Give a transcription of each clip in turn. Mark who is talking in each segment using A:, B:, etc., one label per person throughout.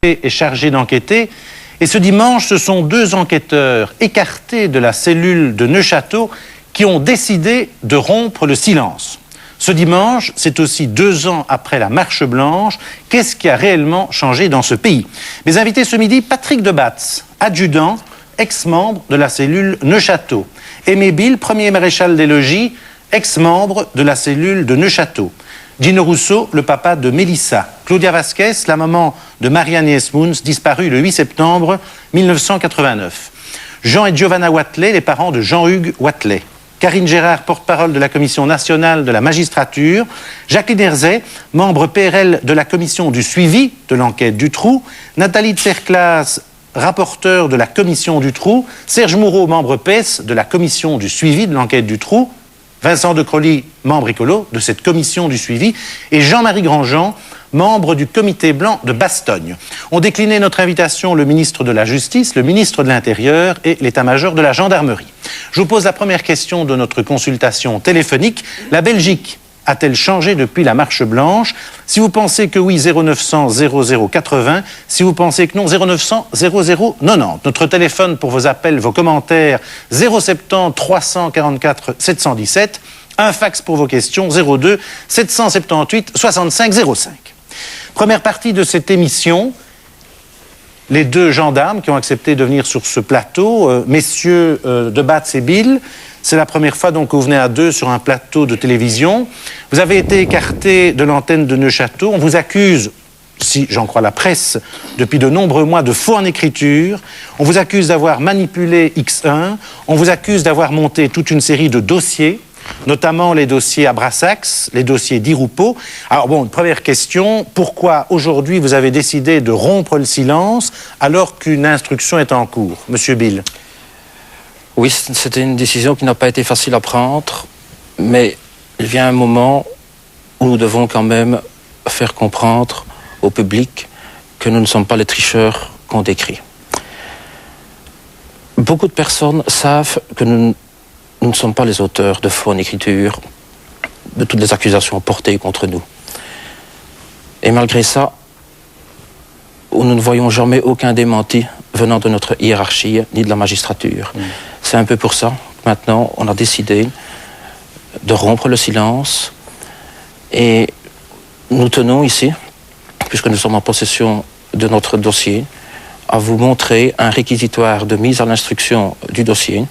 A: est chargé d'enquêter. Et ce dimanche, ce sont 2 enquêteurs écartés de la cellule de Neufchâteau qui ont décidé de rompre le silence. Ce dimanche, c'est aussi 2 ans après la Marche Blanche. Qu'est-ce qui a réellement changé dans ce pays? Mes invités ce midi, Patrick Debatz, adjudant, ex-membre de la cellule Neufchâteau. Aimé Bill, premier maréchal des logis, ex-membre de la cellule de Neufchâteau. Gino Russo, le papa de Mélissa. Claudia Vasquez, la maman de Marie-Agnès Mouns, disparue le 8 septembre 1989. Jean et Giovanna Watley, les parents de Jean-Hugues Watley. Karine Gérard, porte-parole de la Commission nationale de la magistrature. Jacqueline Herzey, membre PRL de la Commission du suivi de l'enquête Dutroux. Nathalie Tserclas, rapporteur de la Commission Dutroux. Serge Moureau, membre PES de la Commission du suivi de l'enquête Dutroux. Vincent de Crolly, membre écolo de cette commission du suivi, et Jean-Marie Grandjean, membre du comité blanc de Bastogne. Ont décliné notre invitation le ministre de la Justice, le ministre de l'Intérieur et l'état-major de la gendarmerie. Je vous pose la première question de notre consultation téléphonique. La Belgique a-t-elle changé depuis la Marche Blanche? Si vous pensez que oui, 0900 0080. Si vous pensez que non, 0900 0090. Notre téléphone pour vos appels, vos commentaires, 070 344 717. Un fax pour vos questions, 02 778 65 05. Première partie de cette émission. Les 2 gendarmes qui ont accepté de venir sur ce plateau, messieurs Debatz et Bill. C'est la première fois donc que vous venez à 2 sur un plateau de télévision. Vous avez été écarté de l'antenne de Neufchâteau. On vous accuse, si j'en crois la presse, depuis de nombreux mois de faux en écriture. On vous accuse d'avoir manipulé X1. On vous accuse d'avoir monté toute une série de dossiers, notamment les dossiers à Brassax, les dossiers d'Iroupeau. Alors bon, première question, pourquoi aujourd'hui vous avez décidé de rompre le silence alors qu'une instruction est en cours? Monsieur Bill.
B: Oui, c'était une décision qui n'a pas été facile à prendre, mais il vient un moment où nous devons quand même faire comprendre au public que nous ne sommes pas les tricheurs qu'on décrit. Beaucoup de personnes savent que nous ne sommes pas les auteurs de faux en écriture, de toutes les accusations portées contre nous. Et malgré ça, nous ne voyons jamais aucun démenti venant de notre hiérarchie ni de la magistrature. C'est un peu pour ça que maintenant on a décidé de rompre le silence et nous tenons ici, puisque nous sommes en possession de notre dossier, à vous montrer un réquisitoire de mise à l'instruction du dossier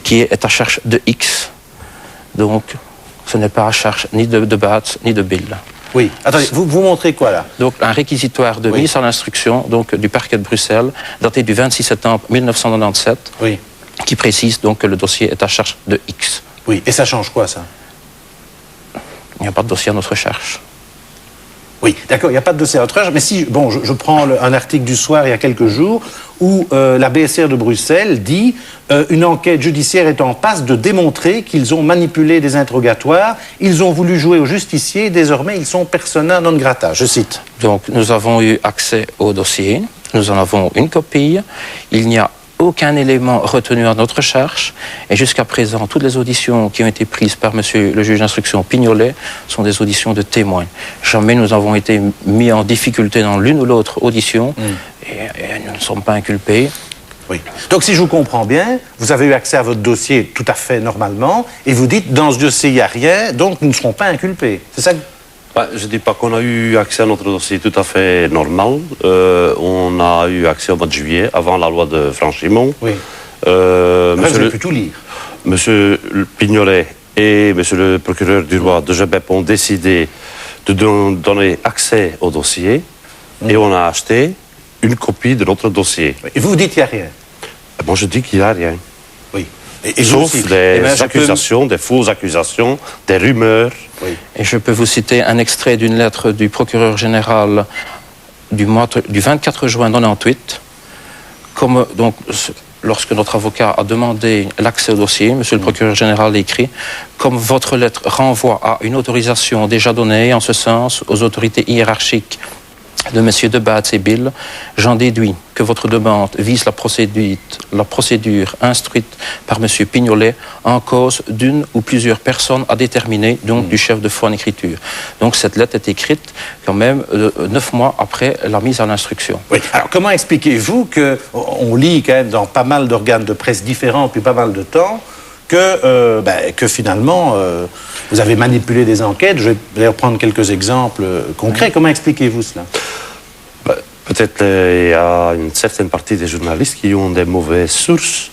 B: qui est à charge de X. Donc ce n'est pas à charge ni de Debatz ni de Bill.
A: Oui, attendez, vous montrez quoi là?
B: Donc un réquisitoire de mise à l'instruction donc, du parquet de Bruxelles, daté du 26 septembre 1997, qui précise donc que le dossier est à charge de X.
A: Oui, et ça change quoi ça?
B: Il n'y a pas de dossier à notre charge.
A: Oui, d'accord, il n'y a pas de dossier à notre charge, mais si, bon, je prends un article du Soir il y a quelques jours où la BSR de Bruxelles dit une enquête judiciaire est en passe de démontrer qu'ils ont manipulé des interrogatoires, ils ont voulu jouer aux justiciers, désormais ils sont persona non grata, je cite.
B: Donc nous avons eu accès au dossier, nous en avons une copie, il n'y a aucun élément retenu à notre charge et jusqu'à présent toutes les auditions qui ont été prises par monsieur le juge d'instruction Pignolet sont des auditions de témoins. Jamais nous avons été mis en difficulté dans l'une ou l'autre audition et nous ne sommes pas inculpés.
A: Oui. Donc si je vous comprends bien, vous avez eu accès à votre dossier tout à fait normalement et vous dites dans ce dossier il n'y a rien, donc nous ne serons pas inculpés. C'est ça que...
C: Je ne dis pas qu'on a eu accès à notre dossier tout à fait normal. On a eu accès au mois de juillet, avant la loi de Franchimont.
A: Oui. Vous avez pu tout lire.
C: Monsieur Pignolet et monsieur le procureur du roi de Gebep ont décidé de donner accès au dossier et on a acheté une copie de notre dossier.
A: Et vous dites qu'il n'y a rien?
C: Moi je dis qu'il n'y a rien.
A: Oui.
C: Sauf des accusations, des fausses accusations, des rumeurs.
A: Oui.
B: Et je peux vous citer un extrait d'une lettre du procureur général du 24 juin 1998. Comme, donc, lorsque notre avocat a demandé l'accès au dossier, monsieur le procureur général a écrit « Comme votre lettre renvoie à une autorisation déjà donnée en ce sens aux autorités hiérarchiques de M. de Baatz et Bill, j'en déduis que votre demande vise la procédure instruite par M. Pignolet en cause d'une ou plusieurs personnes à déterminer, donc du chef de foi en écriture. Donc cette lettre est écrite quand même 9 mois après la mise en instruction.
A: Oui. Alors comment expliquez-vous qu'on lit quand même dans pas mal d'organes de presse différents depuis pas mal de temps que finalement vous avez manipulé des enquêtes? Je vais d'ailleurs prendre quelques exemples concrets. Comment expliquez-vous cela?
C: Peut-être il y a une certaine partie des journalistes qui ont des mauvaises sources.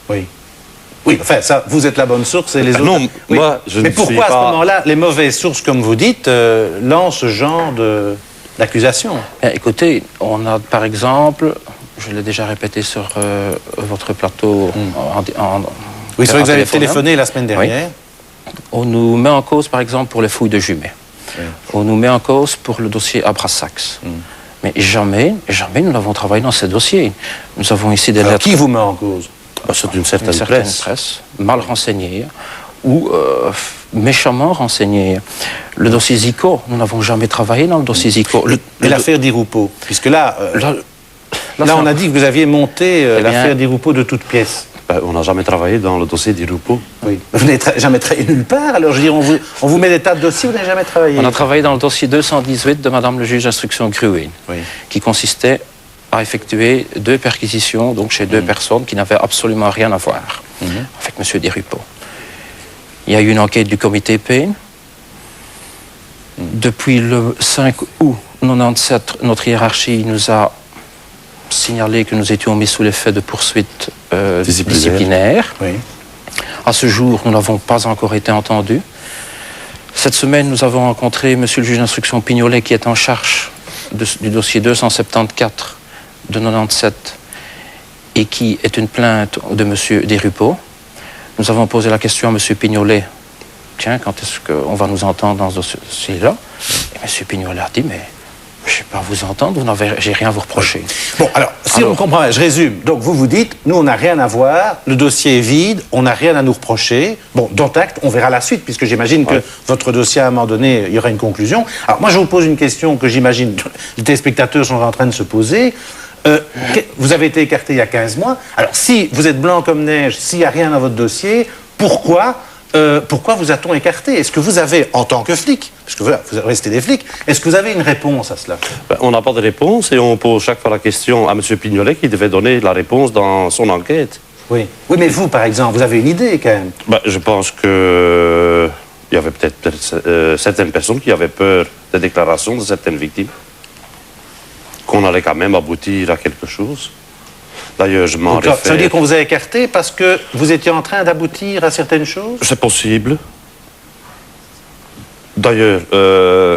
A: Oui. Oui, enfin, ça, vous êtes la bonne source et les autres...
C: Non,
A: oui.
C: moi, je
A: Mais
C: ne
A: pourquoi,
C: suis
A: à ce
C: pas...
A: moment-là, les mauvaises sources, comme vous dites, lancent ce genre d'accusation?
B: Écoutez, on a par exemple, je l'ai déjà répété sur votre plateau
A: Oui, c'est vrai que vous avez
B: téléphone,
A: téléphoné la semaine dernière.
B: Oui. On nous met en cause, par exemple, pour les fouilles de Jumet. Oui. On nous met en cause pour le dossier Abrasax. Mais jamais nous n'avons travaillé dans ces dossiers. Nous avons ici des
A: Alors,
B: lettres...
A: qui vous met en cause?
C: C'est une certaine
B: presse, mal renseignée ou méchamment renseignée. Le dossier Zico, nous n'avons jamais travaillé dans le dossier Zico.
A: Et l'affaire d'Irupo, puisque là, on a dit que vous aviez monté l'affaire d'Irupo de toutes pièces.
C: On n'a jamais travaillé dans le dossier d'Irupo.
A: Oui. Vous n'avez jamais travaillé nulle part. Alors, je veux dire, on vous met des tas de dossiers, vous n'avez jamais travaillé.
B: On a travaillé dans le dossier 218 de Madame le juge d'instruction Gruin, qui consistait à effectuer 2 perquisitions, donc chez 2 personnes qui n'avaient absolument rien à voir avec M. Dirupo. Il y a eu une enquête du comité P. Depuis le 5 août 97, notre hiérarchie nous a signalé que nous étions mis sous l'effet de poursuites disciplinaires.
A: Oui.
B: À ce jour, nous n'avons pas encore été entendus. Cette semaine, nous avons rencontré M. le juge d'instruction Pignolet, qui est en charge du dossier 274 de 97 et qui est une plainte de M. Dirupo. Nous avons posé la question à M. Pignolet, tiens, quand est-ce qu'on va nous entendre dans ce dossier-là? Et M. Pignolet a dit, mais je ne sais pas vous entendre, j'ai rien à vous reprocher.
A: Bon, alors, si on comprend, je résume. Donc, vous dites, nous, on n'a rien à voir, le dossier est vide, on n'a rien à nous reprocher. Bon, dont acte, on verra la suite, puisque j'imagine que votre dossier, à un moment donné, il y aura une conclusion. Alors, moi, je vous pose une question que j'imagine les téléspectateurs sont en train de se poser. Vous avez été écarté il y a 15 mois. Alors, si vous êtes blanc comme neige, s'il n'y a rien dans votre dossier, pourquoi vous a-t-on écarté? Est-ce que vous avez, en tant que flic, parce que voilà, vous restez des flics, est-ce que vous avez une réponse à cela?
C: On n'a pas de réponse et on pose chaque fois la question à M. Pignolet qui devait donner la réponse dans son enquête.
A: Oui, mais vous, par exemple, vous avez une idée quand même?
C: Je pense que il y avait peut-être certaines personnes qui avaient peur des déclarations de certaines victimes, qu'on allait quand même aboutir à quelque chose. D'ailleurs, je m'en réfère...
A: Ça veut dire qu'on vous a écarté parce que vous étiez en train d'aboutir à certaines choses?
C: C'est possible. D'ailleurs,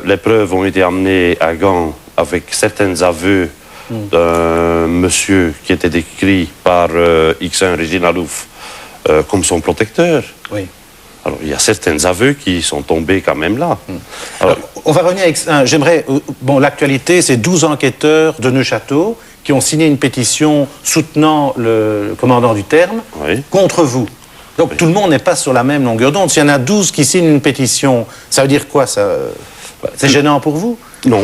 C: les preuves ont été amenées à Gand avec certains aveux d'un monsieur qui était décrit par X1 Régine Alouf comme son protecteur.
A: Oui.
C: Alors, il y a certains aveux qui sont tombés quand même là.
A: Alors, on va revenir avec... J'aimerais... Bon, l'actualité, c'est 12 enquêteurs de Neuchâteau qui ont signé une pétition soutenant le commandant du terme contre vous. Donc, tout le monde n'est pas sur la même longueur d'onde. S'il y en a 12 qui signent une pétition, ça veut dire quoi, ça? C'est gênant pour vous?
C: Non.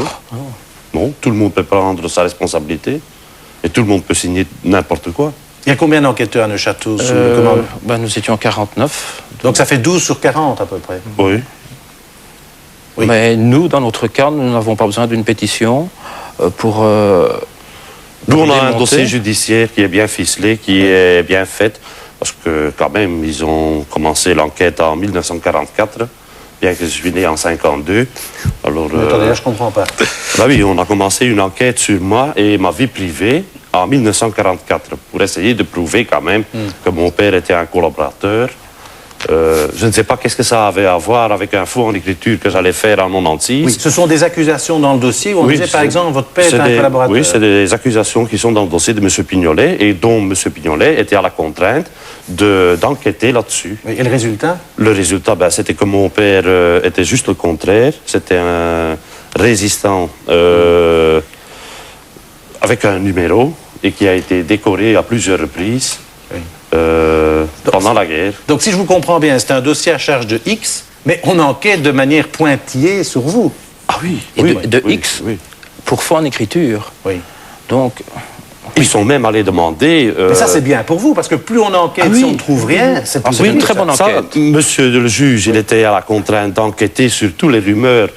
C: Non, tout le monde peut prendre sa responsabilité et tout le monde peut signer n'importe quoi.
A: Il y a combien d'enquêteurs à Neuchâteau sous le commandement?
B: Nous étions 49.
A: Donc ça fait 12 sur 40 à peu près.
C: Oui.
B: Mais nous, dans notre cas, nous n'avons pas besoin d'une pétition pour...
C: nous, on a un dossier judiciaire qui est bien ficelé, qui est bien fait, parce que quand même, ils ont commencé l'enquête en 1944, bien que je suis né en 52. Alors,
A: attendez, là, je comprends pas.
C: Oui, on a commencé une enquête sur moi et ma vie privée en 1944 pour essayer de prouver quand même que mon père était un collaborateur. Je ne sais pas qu'est-ce que ça avait à voir avec un faux en écriture que j'allais faire en 96.
A: Oui, ce sont des accusations dans le dossier où on disait par exemple votre père est un collaborateur.
C: Oui, c'est des accusations qui sont dans le dossier de M. Pignolet et dont M. Pignolet était à la contrainte d'enquêter là-dessus.
A: Oui, et le résultat? Le
C: résultat, c'était que mon père était juste le contraire. C'était un résistant avec un numéro et qui a été décoré à plusieurs reprises. Oui. Pendant la guerre.
A: Donc si je vous comprends bien, c'est un dossier à charge de X, mais on enquête de manière pointillée sur vous.
B: Ah oui. Et de X pour foi en écriture.
A: Oui.
B: Donc,
C: Ils sont même allés demander...
A: Mais ça, c'est bien pour vous, parce que plus on enquête, si on ne trouve rien, c'est plus
B: c'est une très bonne enquête.
C: Monsieur le juge, il était à la contrainte d'enquêter sur toutes les rumeurs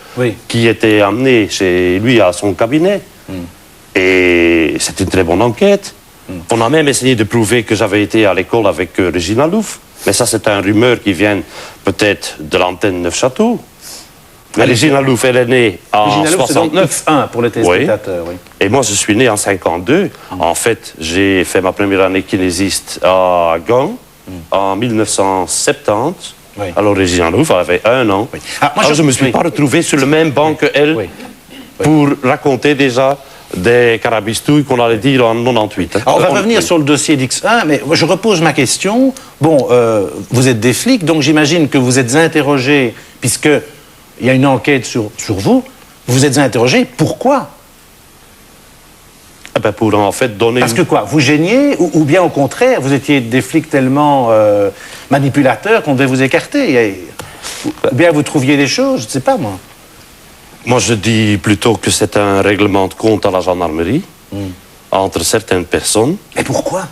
C: qui étaient amenées chez lui à son cabinet. Et c'est une très bonne enquête. On a même essayé de prouver que j'avais été à l'école avec Régina Louf. Mais ça, c'est une rumeur qui vient peut-être de l'antenne Neufchâteau. Mais Régina Louf, elle est née en 69.
A: 1 pour les téléspectateurs, oui.
C: Et moi, je suis né en 52. En fait, j'ai fait ma première année kinésiste à Gand en 1970.
A: Oui.
C: Alors, Régina Louf avait 1 an.
A: Oui. Moi,
C: je ne me suis pas retrouvé sur le même banc qu'elle pour raconter déjà des carabistouilles qu'on allait dire en 98.
A: Alors, on va revenir sur le dossier d'X1, mais je repose ma question. Bon, vous êtes des flics, donc j'imagine que vous êtes interrogés, puisque il y a une enquête sur vous. Vous êtes interrogés, pourquoi?
C: Eh ben pour en fait donner...
A: Parce que quoi, vous gêniez, ou bien au contraire, vous étiez des flics tellement manipulateurs qu'on devait vous écarter? Ou bien vous trouviez des choses, je ne sais pas moi.
C: Moi, je dis plutôt que c'est un règlement de compte à la gendarmerie entre certaines personnes.
A: Mais pourquoi?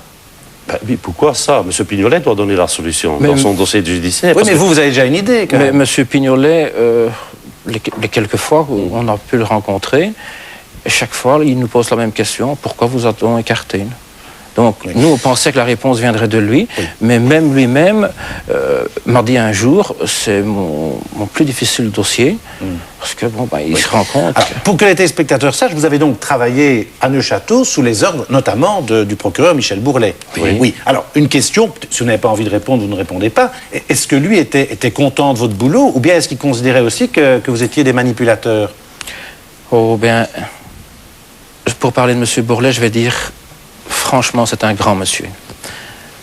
C: Ben, oui, pourquoi ça? M. Pignolet doit donner la solution dans son dossier judiciaire.
A: Oui, mais vous avez déjà une idée, quand même.
B: Mais M. Pignolet, les quelques fois où on a pu le rencontrer, chaque fois, il nous pose la même question. Pourquoi vous a-t-on écarté? Donc, nous, on pensait que la réponse viendrait de lui, mais même lui-même m'a dit un jour, c'est mon plus difficile dossier, parce que, bon, il se rend compte...
A: Alors, pour que les téléspectateurs sachent, vous avez donc travaillé à Neufchâteau sous les ordres, notamment, du procureur Michel Bourlet. Oui. Alors, une question, si vous n'avez pas envie de répondre, vous ne répondez pas. Est-ce que lui était content de votre boulot, ou bien est-ce qu'il considérait aussi que vous étiez des manipulateurs?
B: Oh, bien, pour parler de M. Bourlet, je vais dire... Franchement, c'est un grand monsieur.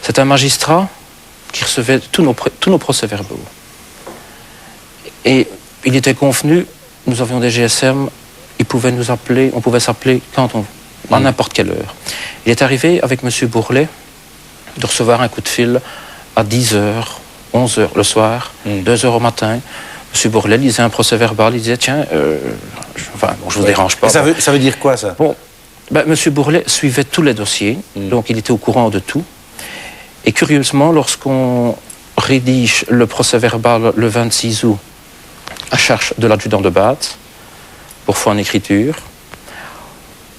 B: C'est un magistrat qui recevait tous nos procès-verbaux. Et il était convenu, nous avions des GSM, il pouvait nous appeler, on pouvait s'appeler à n'importe quelle heure. Il est arrivé avec M. Bourlet de recevoir un coup de fil à 10h, 11h le soir, 2h au matin. M. Bourlet lisait un procès-verbal, il disait, tiens, je vous dérange pas.
A: Ça veut dire quoi, ça?
B: Bon, M. Bourlet suivait tous les dossiers, donc il était au courant de tout. Et curieusement, lorsqu'on rédige le procès-verbal le 26 août à charge de l'adjudant de Bath, pour foi en écriture,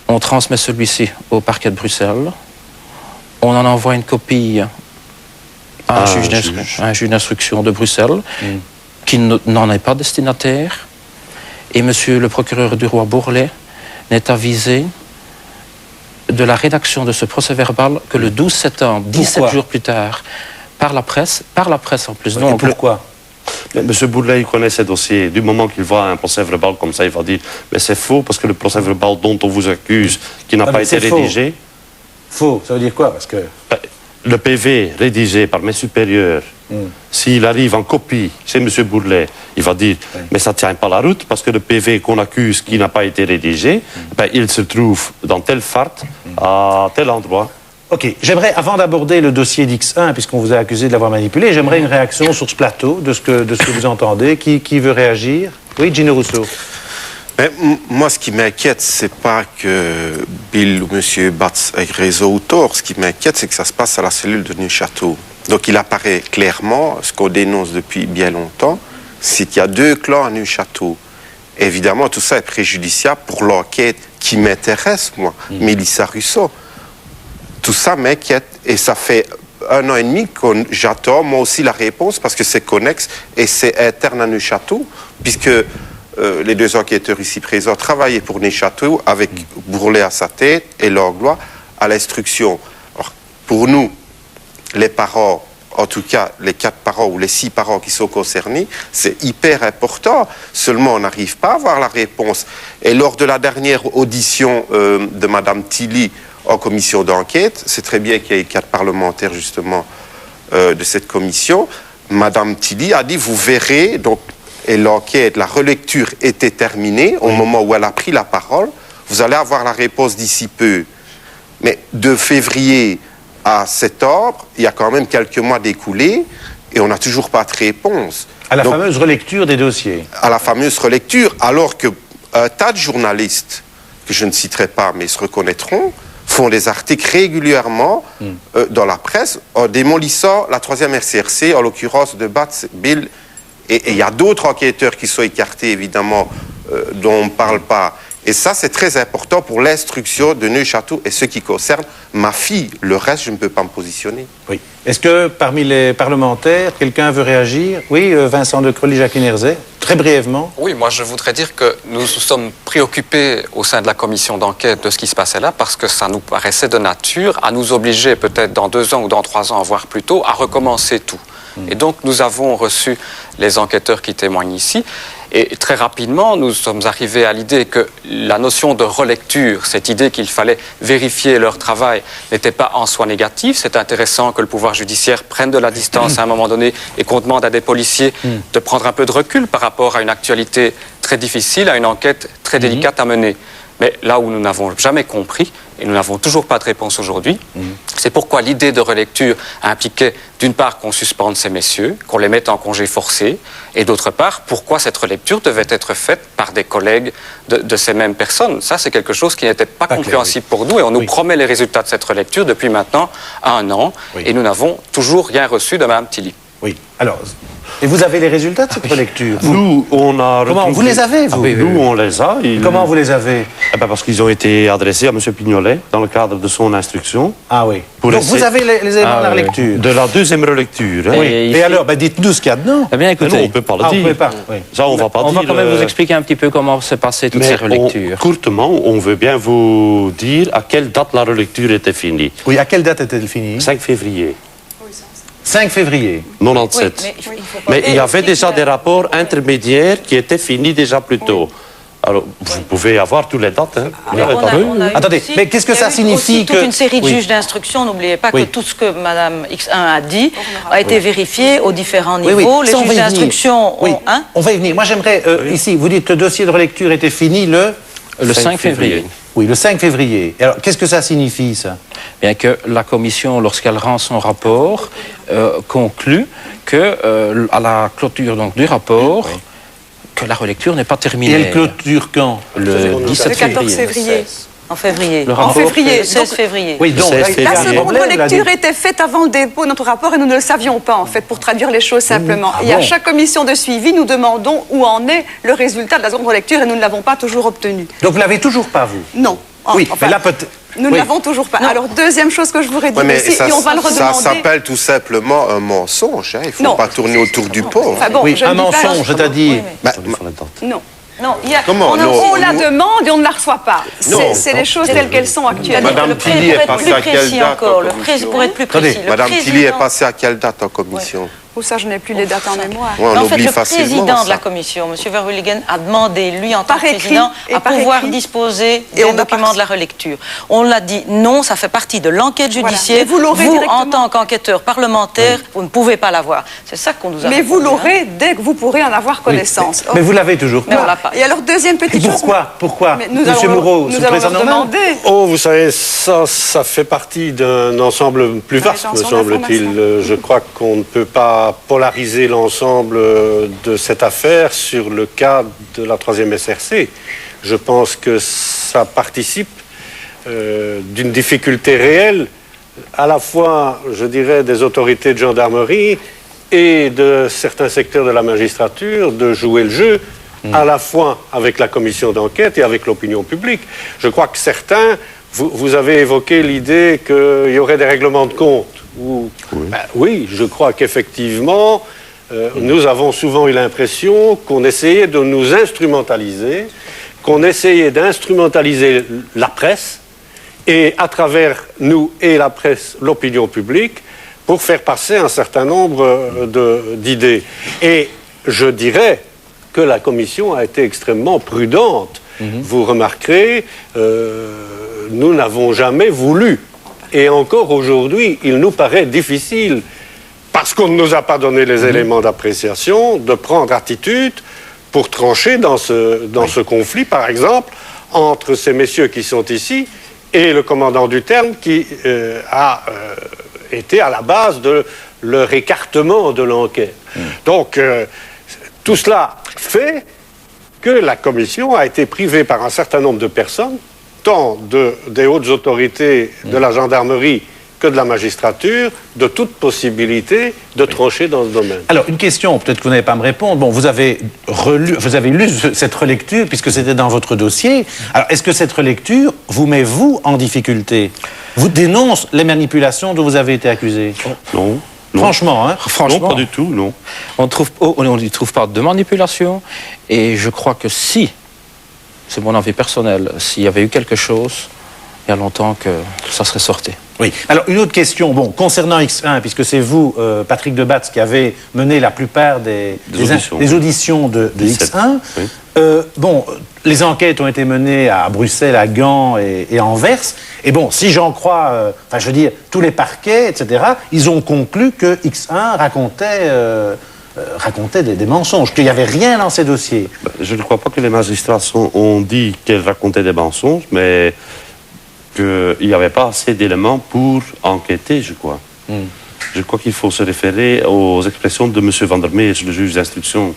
B: on transmet celui-ci au parquet de Bruxelles, on en envoie une copie à un juge d'instruction de Bruxelles, qui n'en est pas destinataire, et M. le procureur du roi Bourlet n'est avisé de la rédaction de ce procès-verbal que le 12 septembre, 17 jours plus tard, par la presse en plus.
A: Et pourquoi?
C: M. Bourlet, il connaît ces dossiers. Du moment qu'il voit un procès-verbal comme ça, il va dire « Mais c'est faux, parce que le procès-verbal dont on vous accuse, qui n'a pas été rédigé... »
A: Faux, ça veut dire quoi? Parce que...
C: Le PV rédigé par mes supérieurs, s'il arrive en copie chez M. Bourlet, il va dire mais ça ne tient pas la route parce que le PV qu'on accuse qui n'a pas été rédigé, il se trouve dans telle farte, à tel endroit.
A: Ok, j'aimerais, avant d'aborder le dossier d'X1, puisqu'on vous a accusé de l'avoir manipulé, j'aimerais une réaction sur ce plateau, de ce que vous entendez. Qui veut réagir? Oui, Gino Rousseau.
D: Mais moi, ce qui m'inquiète, c'est pas que Bill ou M. Batz aient raison ou tort. Ce qui m'inquiète, c'est que ça se passe à la cellule de Neufchâteau. Donc il apparaît clairement, ce qu'on dénonce depuis bien longtemps, c'est qu'il y a 2 clans à Neufchâteau. Évidemment, tout ça est préjudiciable pour l'enquête qui m'intéresse, moi, Mélissa Russo. Tout ça m'inquiète. Et ça fait 1 an et demi que j'attends, moi aussi, la réponse, parce que c'est connexe et c'est interne à Neufchâteau, puisque... les 2 enquêteurs ici présents travaillaient pour Neufchâteau avec Bourlet à sa tête et Langlois à l'instruction. Pour nous, les parents, en tout cas les 4 parents ou les 6 parents qui sont concernés, c'est hyper important. Seulement, on n'arrive pas à avoir la réponse. Et lors de la dernière audition de Mme Tilly en commission d'enquête, c'est très bien qu'il y ait 4 parlementaires justement de cette commission, Mme Tilly a dit, vous verrez, donc, et l'enquête, la relecture était terminée au moment où elle a pris la parole, vous allez avoir la réponse d'ici peu. Mais de février à septembre, il y a quand même quelques mois d'écoulés et on n'a toujours pas de réponse.
A: À la fameuse relecture des dossiers.
D: À la fameuse relecture, alors qu'un tas de journalistes, que je ne citerai pas, mais ils se reconnaîtront, font des articles régulièrement dans la presse en démolissant la 3e RCRC, en l'occurrence de Batz, Bill, et il y a d'autres enquêteurs qui sont écartés, évidemment, dont on ne parle pas. Et ça, c'est très important pour l'instruction de Neuchâteau et ce qui concerne ma fille. Le reste, je ne peux pas me positionner.
A: Oui. Est-ce que parmi les parlementaires, quelqu'un veut réagir? Oui, Vincent de Crolly, Jacqueline Herzé, très brièvement.
E: Oui, moi je voudrais dire que nous nous sommes préoccupés au sein de la commission d'enquête de ce qui se passait là parce que ça nous paraissait de nature à nous obliger peut-être dans 2 ans ou dans 3 ans, voire plus tôt, à recommencer tout. Et donc nous avons reçu les enquêteurs qui témoignent ici. Et très rapidement, nous sommes arrivés à l'idée que la notion de relecture, cette idée qu'il fallait vérifier leur travail, n'était pas en soi négative. C'est intéressant que le pouvoir judiciaire prenne de la distance à un moment donné et qu'on demande à des policiers de prendre un peu de recul par rapport à une actualité très difficile, à une enquête très délicate à mener. Mais là où nous n'avons jamais compris, et nous n'avons toujours pas de réponse aujourd'hui, c'est pourquoi l'idée de relecture impliquait d'une part qu'on suspende ces messieurs, qu'on les mette en congé forcé, et d'autre part, pourquoi cette relecture devait être faite par des collègues de ces mêmes personnes. Ça, c'est quelque chose qui n'était pas compréhensible pour nous, et on nous promet les résultats de cette relecture depuis maintenant 1 an, et nous n'avons toujours rien reçu de Mme Tilly.
A: Oui. Alors, et vous avez les résultats de cette relecture?
C: Nous, on a...
A: Comment vous les avez, vous?
C: Nous, on les a.
A: Comment vous les avez?
C: Parce qu'ils ont été adressés à M. Pignolet dans le cadre de son instruction.
A: Ah oui.
C: Pour
A: Donc
C: essayer-
A: vous avez les éléments de la relecture?
C: De la 2e relecture. Hein.
A: Oui.
B: Et
A: Et
B: ici-
A: alors, dites-nous ce qu'il y a dedans.
B: Eh bien,
C: Mais
B: écoutez,
C: non, on ne peut pas le
A: Ah, vous
C: dire.
A: pouvez pas. Oui.
C: Ça, on ne va pas
B: on
C: dire.
B: va quand même vous expliquer un petit peu comment s'est passée toutes
C: Mais
B: ces relectures.
C: courtement, on veut bien vous dire à quelle date la relecture était finie.
A: Oui, à quelle date était-elle finie?
C: 5 février
A: 5 février.
C: 97.
F: il faut pas...
C: Mais il y avait déjà des rapports intermédiaires qui étaient finis déjà plus tôt. Alors, vous pouvez avoir toutes les dates. Hein.
F: Mais on a eu
A: Attendez,
F: aussi-
A: mais qu'est-ce que
F: il y a
A: ça
F: eu
A: signifie
F: aussi toute
A: que-
F: une série de
A: Oui.
F: juges d'instruction. N'oubliez pas
A: Oui.
F: que tout ce que Mme X1 a dit a été vérifié aux différents
A: Oui,
F: niveaux.
A: oui,
F: Les
A: ça, on va
F: juges
A: y venir.
F: d'instruction
A: Oui,
F: ont... Hein,
A: on va y venir. Moi, j'aimerais, ici, vous dites que le dossier de relecture était fini le...
B: Le 5 février.
A: Oui, le 5 février. Alors, qu'est-ce que ça signifie, ça?
B: Bien que la commission, lorsqu'elle rend son rapport, conclut que, à la clôture donc, du rapport, que la relecture n'est pas
A: Et
B: terminée.
A: elle clôture quand?
B: Le 17
G: Le 14
B: février.
G: février.
F: en février.
B: Le
G: En
B: rapport-
G: février.
F: Le 16
G: Donc,
F: février.
A: Oui, donc,
C: Le
A: là,
C: 16
A: il y a
G: la
A: un
C: février.
G: seconde
A: problème, là,
G: relecture était faite avant le dépôt de notre rapport et nous ne le savions pas, en fait, pour traduire les choses simplement.
A: Ah
G: Et à
A: bon
G: chaque commission de suivi, nous demandons où en est le résultat de la seconde relecture et nous ne l'avons pas toujours obtenu.
A: Donc, vous l'avez toujours pas, vous?
G: Non.
A: Oui,
G: Enfin,
A: mais là, peut-être...
G: nous ne
A: oui.
G: l'avons toujours pas. Alors, deuxième chose que je voudrais dire
D: Ouais, mais
G: aussi,
D: ça,
G: et on va le
D: ça
G: redemander.
D: s'appelle tout simplement un mensonge. Hein. Il ne faut
G: Non.
D: pas tourner autour du pot.
G: Enfin bon,
A: Oui,
G: je
A: un
G: ne dis pas-
A: mensonge, c'est-à-dire...
F: Oui,
D: Bah,
C: Il faut la date.
G: Non.
F: Non, il y a...
D: Comment
F: on a-
D: non
G: On la demande et on ne la reçoit pas.
D: Non.
G: C'est les choses telles qu'elles sont actuellement.
D: Madame
F: Le pré-
D: Tilly est
F: pour être
D: passée
F: plus
D: à quelle
F: précis
D: date
F: encore,
D: en
F: le
D: commission
F: pour être plus
A: Attendez,
F: précis, le
D: Madame Tilly est
F: président-
D: passée à quelle date en commission
G: Ou ça, je n'ai plus les dates en mémoire.
D: Ouais, on
F: en fait,
D: oublie
F: le
D: facilement
F: président de la
D: ça.
F: commission, M. Verhulligen, a demandé, lui, en tant
G: Par
F: que
G: écrit,
F: président,
G: et
F: à
G: par
F: pouvoir
G: écrit.
F: disposer
G: Et
F: des
G: on n'a
F: documents
G: pas-
F: de la relecture. On l'a dit, non, ça fait partie de l'enquête
G: Voilà.
F: judiciaire.
G: Et vous l'aurez
F: en
G: directement.
F: tant qu'enquêteur parlementaire, vous ne pouvez pas l'avoir. C'est ça qu'on nous a
G: Mais vous
F: répondu, hein.
G: l'aurez dès que vous pourrez en avoir connaissance.
A: Mais vous l'avez toujours
F: Mais
A: pas.
F: on l'a pas.
G: Et alors, deuxième
A: Et
G: petite chose.
A: pourquoi
G: Mais nous
A: Monsieur
G: allons-
A: Moreau,
G: nous
A: sous
G: allons
A: président
G: leur
A: normal
G: demander.
H: Oh, vous savez, ça fait partie d'un ensemble plus vaste, me
G: Rétention
H: semble-t-il.
G: d'informations.
H: Je crois qu'on ne peut pas polariser l'ensemble de cette affaire sur le cas de la 3e SRC. Je pense que ça participe d'une difficulté réelle, à la fois, je dirais, des autorités de gendarmerie et de certains secteurs de la magistrature de jouer le jeu, à la fois avec la commission d'enquête et avec l'opinion publique. Je crois que certains, vous avez évoqué l'idée qu'il y aurait des règlements de compte. Oui, je crois qu'effectivement, nous avons souvent eu l'impression qu'on essayait de nous instrumentaliser, qu'on essayait d'instrumentaliser la presse, et à travers nous et la presse, l'opinion publique, pour faire passer un certain nombre d'idées. Et je dirais que la commission a été extrêmement prudente. Vous remarquerez, nous n'avons jamais voulu. Et encore aujourd'hui, il nous paraît difficile, parce qu'on ne nous a pas donné les éléments d'appréciation, de prendre attitude pour trancher dans ce conflit, par exemple, entre ces messieurs qui sont ici et le commandant du terme qui a été à la base de leur écartement de l'enquête. Donc, tout cela fait que la commission a été privée par un certain nombre de personnes tant des hautes autorités de la gendarmerie que de la magistrature, de toute possibilité de trancher dans ce domaine.
A: Alors, une question, peut-être que vous n'allez pas me répondre. Bon, vous avez lu cette relecture, puisque c'était dans votre dossier. Alors, est-ce que cette relecture vous met, vous, en difficulté? Vous dénonce les manipulations dont vous avez été accusé?
C: Non. Non.
A: Franchement, hein?
B: Franchement,
C: Non, pas du tout, non.
B: on n'y trouve pas de manipulation. Et je crois que si, c'est mon avis personnel, s'il y avait eu quelque chose, il y a longtemps que ça serait sorti.
A: Oui. Alors, une autre question, bon, concernant X1, puisque c'est vous, Patrick Debatz, qui avez mené la plupart des auditions de X1.
C: Oui.
A: Bon, les enquêtes ont été menées à Bruxelles, à Gand et à Anvers. Et bon, si j'en crois, enfin, je veux dire, tous les parquets, etc., ils ont conclu que X1 racontait des mensonges, qu'il n'y avait rien dans ces dossiers.
C: Je ne crois pas que les magistrats ont dit qu'elle racontait des mensonges, mais qu'il n'y avait pas assez d'éléments pour enquêter, je crois. Je crois qu'il faut se référer aux expressions de M. Van der Meers, le juge d'instruction.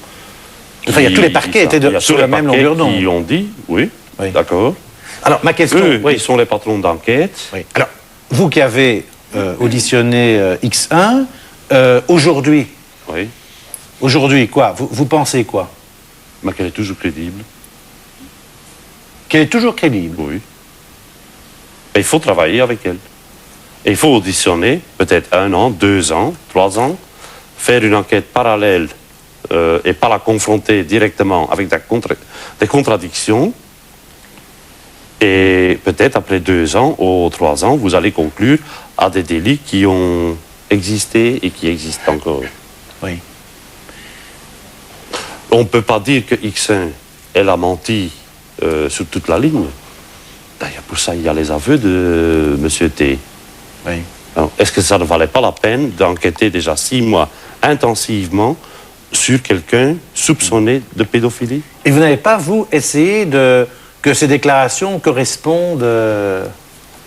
A: Enfin, il y a tous les parquets étaient sur la même longueur d'onde.
C: Qui ont dit, oui. D'accord.
A: Alors, ma question...
C: Eux, ils sont les patrons d'enquête.
A: Oui. Alors, vous qui avez auditionné X1, aujourd'hui, quoi? Vous pensez quoi?
C: Mais qu'elle est toujours crédible.
A: Qu'elle est toujours crédible?
C: Oui. Et il faut travailler avec elle. Et il faut auditionner, peut-être 1 an, 2 ans, 3 ans, faire une enquête parallèle et pas la confronter directement avec des contradictions. Et peut-être après 2 ans ou 3 ans, vous allez conclure à des délits qui ont existé et qui existent encore.
A: Oui.
C: On ne peut pas dire que X1, elle a menti sur toute la ligne. D'ailleurs, pour ça, il y a les aveux de M. T.
A: Oui.
C: Est-ce que ça ne valait pas la peine d'enquêter déjà 6 mois intensivement sur quelqu'un soupçonné de pédophilie?
A: Et vous n'avez pas, vous, essayé que ces déclarations correspondent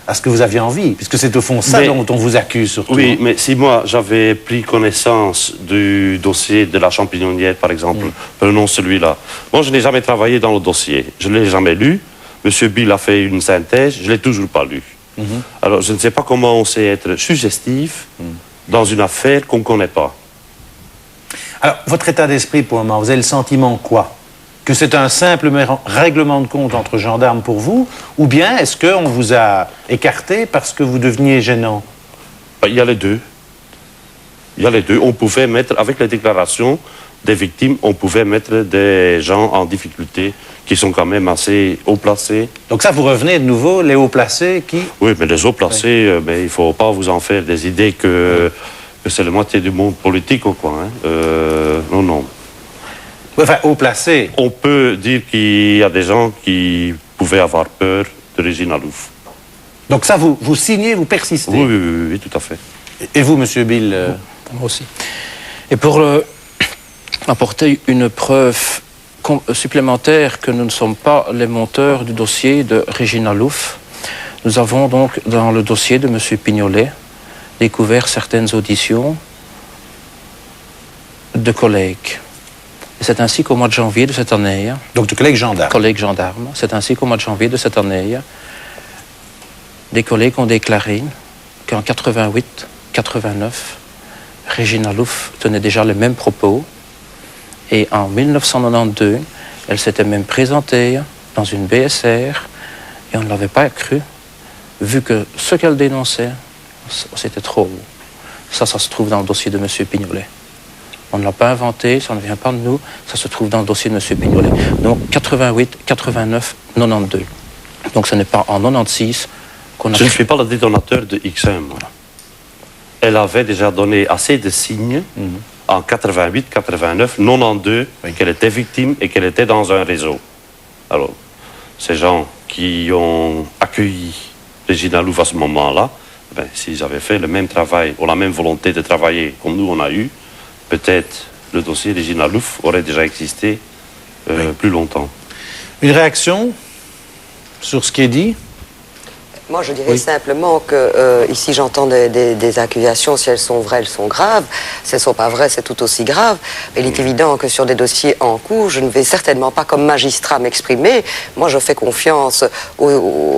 A: à ce que vous aviez envie? Puisque c'est au fond ça dont on vous accuse, surtout.
C: Oui, mais si moi, j'avais pris connaissance du dossier de la champignonnière, par exemple, prenons celui-là. Moi, je n'ai jamais travaillé dans le dossier. Je ne l'ai jamais lu. M. Bill a fait une synthèse, je ne l'ai toujours pas lu. Alors, je ne sais pas comment on sait être suggestif dans une affaire qu'on ne connaît pas.
A: Alors, votre état d'esprit pour le moment, vous avez le sentiment quoi? Que c'est un simple règlement de compte entre gendarmes pour vous? Ou bien est-ce qu'on vous a écarté parce que vous deveniez gênant?
C: Il y a les deux. Il y a les deux. On pouvait mettre, avec les déclarations des victimes, on pouvait mettre des gens en difficulté qui sont quand même assez haut placés.
A: Donc ça, vous revenez de nouveau, les hauts placés qui...
C: Oui, mais les haut placés, mais il ne faut pas vous en faire des idées que c'est la moitié du monde politique ou quoi. Hein. Non, non.
A: Enfin, haut placés.
C: On peut dire qu'il y a des gens qui pouvaient avoir peur de Régine Alouf.
A: Donc ça, vous signez, vous persistez?
C: Oui, tout à fait.
A: Et vous, M. Bill?
B: Moi aussi. Et pour apporter une preuve supplémentaire que nous ne sommes pas les monteurs du dossier de Régine Alouf, nous avons donc dans le dossier de M. Pignolet découvert certaines auditions de collègues. C'est ainsi qu'au mois de janvier de cette année...
A: Donc de collègues gendarmes.
B: Collègues gendarmes. C'est ainsi qu'au mois de janvier de cette année, des collègues ont déclaré qu'en 88, 89, Régine Alouf tenait déjà les mêmes propos. Et en 1992, elle s'était même présentée dans une BSR et on ne l'avait pas cru, vu que ce qu'elle dénonçait, c'était trop. Ça se trouve dans le dossier de M. Pignolet. On ne l'a pas inventé, ça ne vient pas de nous, ça se trouve dans le dossier de M. Pignolet. Donc 88, 89, 92. Donc ce n'est pas en 96 qu'on a...
C: Je ne suis pas le détonateur de X1. Voilà. Elle avait déjà donné assez de signes en 88, 89, 92, qu'elle était victime et qu'elle était dans un réseau. Alors, ces gens qui ont accueilli Régine Alouf à ce moment-là, ben, s'ils avaient fait le même travail ou la même volonté de travailler comme nous on a eu, peut-être le dossier Régine Alouf aurait déjà existé plus longtemps.
A: Une réaction sur ce qui est dit?
I: Moi, je dirais simplement que ici, j'entends des accusations. Si elles sont vraies, elles sont graves. Si elles ne sont pas vraies, c'est tout aussi grave. Mais il est évident que sur des dossiers en cours, je ne vais certainement pas, comme magistrat, m'exprimer. Moi, je fais confiance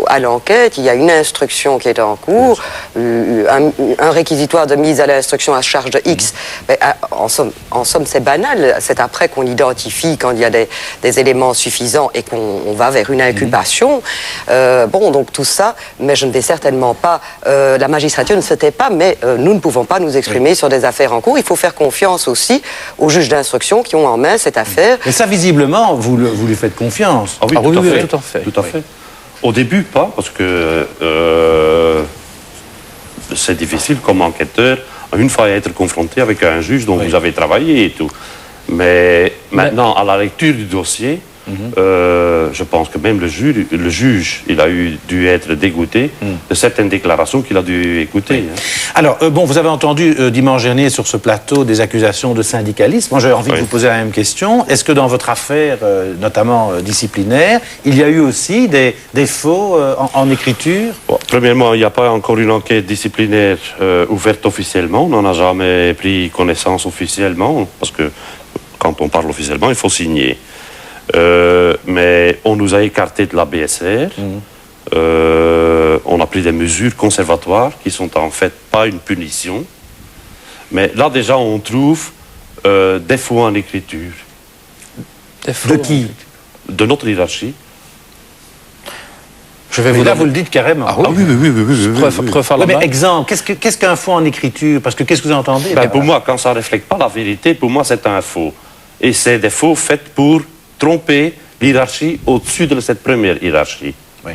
I: à l'enquête. Il y a une instruction qui est en cours, un réquisitoire de mise à l'instruction à charge de X. Mais, en somme, c'est banal. C'est après qu'on identifie quand il y a des éléments suffisants et qu'on va vers une inculpation. Bon, donc tout ça. Mais je ne vais certainement pas... la magistrature ne se tait pas, mais nous ne pouvons pas nous exprimer sur des affaires en cours. Il faut faire confiance aussi aux juges d'instruction qui ont en main cette affaire.
A: Mais ça, visiblement, vous lui faites confiance.
C: Ah oui,
B: Ah oui,
C: tout à
B: oui,
C: fait.
B: tout à fait.
C: Tout à fait. Au début, pas, parce que c'est difficile comme enquêteur, une fois à être confronté avec un juge dont vous avez travaillé et tout. Mais maintenant, à la lecture du dossier, je pense que même le juge, il a dû être dégoûté de certaines déclarations qu'il a dû écouter. Hein.
A: Alors, bon, vous avez entendu dimanche dernier sur ce plateau des accusations de syndicalisme. Moi, j'ai envie de vous poser la même question. Est-ce que dans votre affaire, notamment disciplinaire, il y a eu aussi des faux en écriture?
C: Bon, premièrement, il n'y a pas encore une enquête disciplinaire ouverte officiellement. On n'en a jamais pris connaissance officiellement, parce que quand on parle officiellement, il faut signer. Mais on nous a écartés de la BSR. On a pris des mesures conservatoires qui sont en fait pas une punition. Mais là déjà on trouve des faux en écriture.
B: Des faux
A: De qui?
C: De notre hiérarchie.
B: Je vais
A: Mais
B: vous
A: là,
B: donner-
A: vous le dites carrément.
B: Ah oui, preuve à la
A: Oui, mais
B: main.
A: exemple, qu'est-ce qu'un faux en écriture? Parce que qu'est-ce que vous entendez?
C: Ben, pour moi, quand ça ne reflète pas la vérité, pour moi c'est un faux. Et c'est des faux faits pour tromper l'hiérarchie au-dessus de cette première hiérarchie.
A: Oui.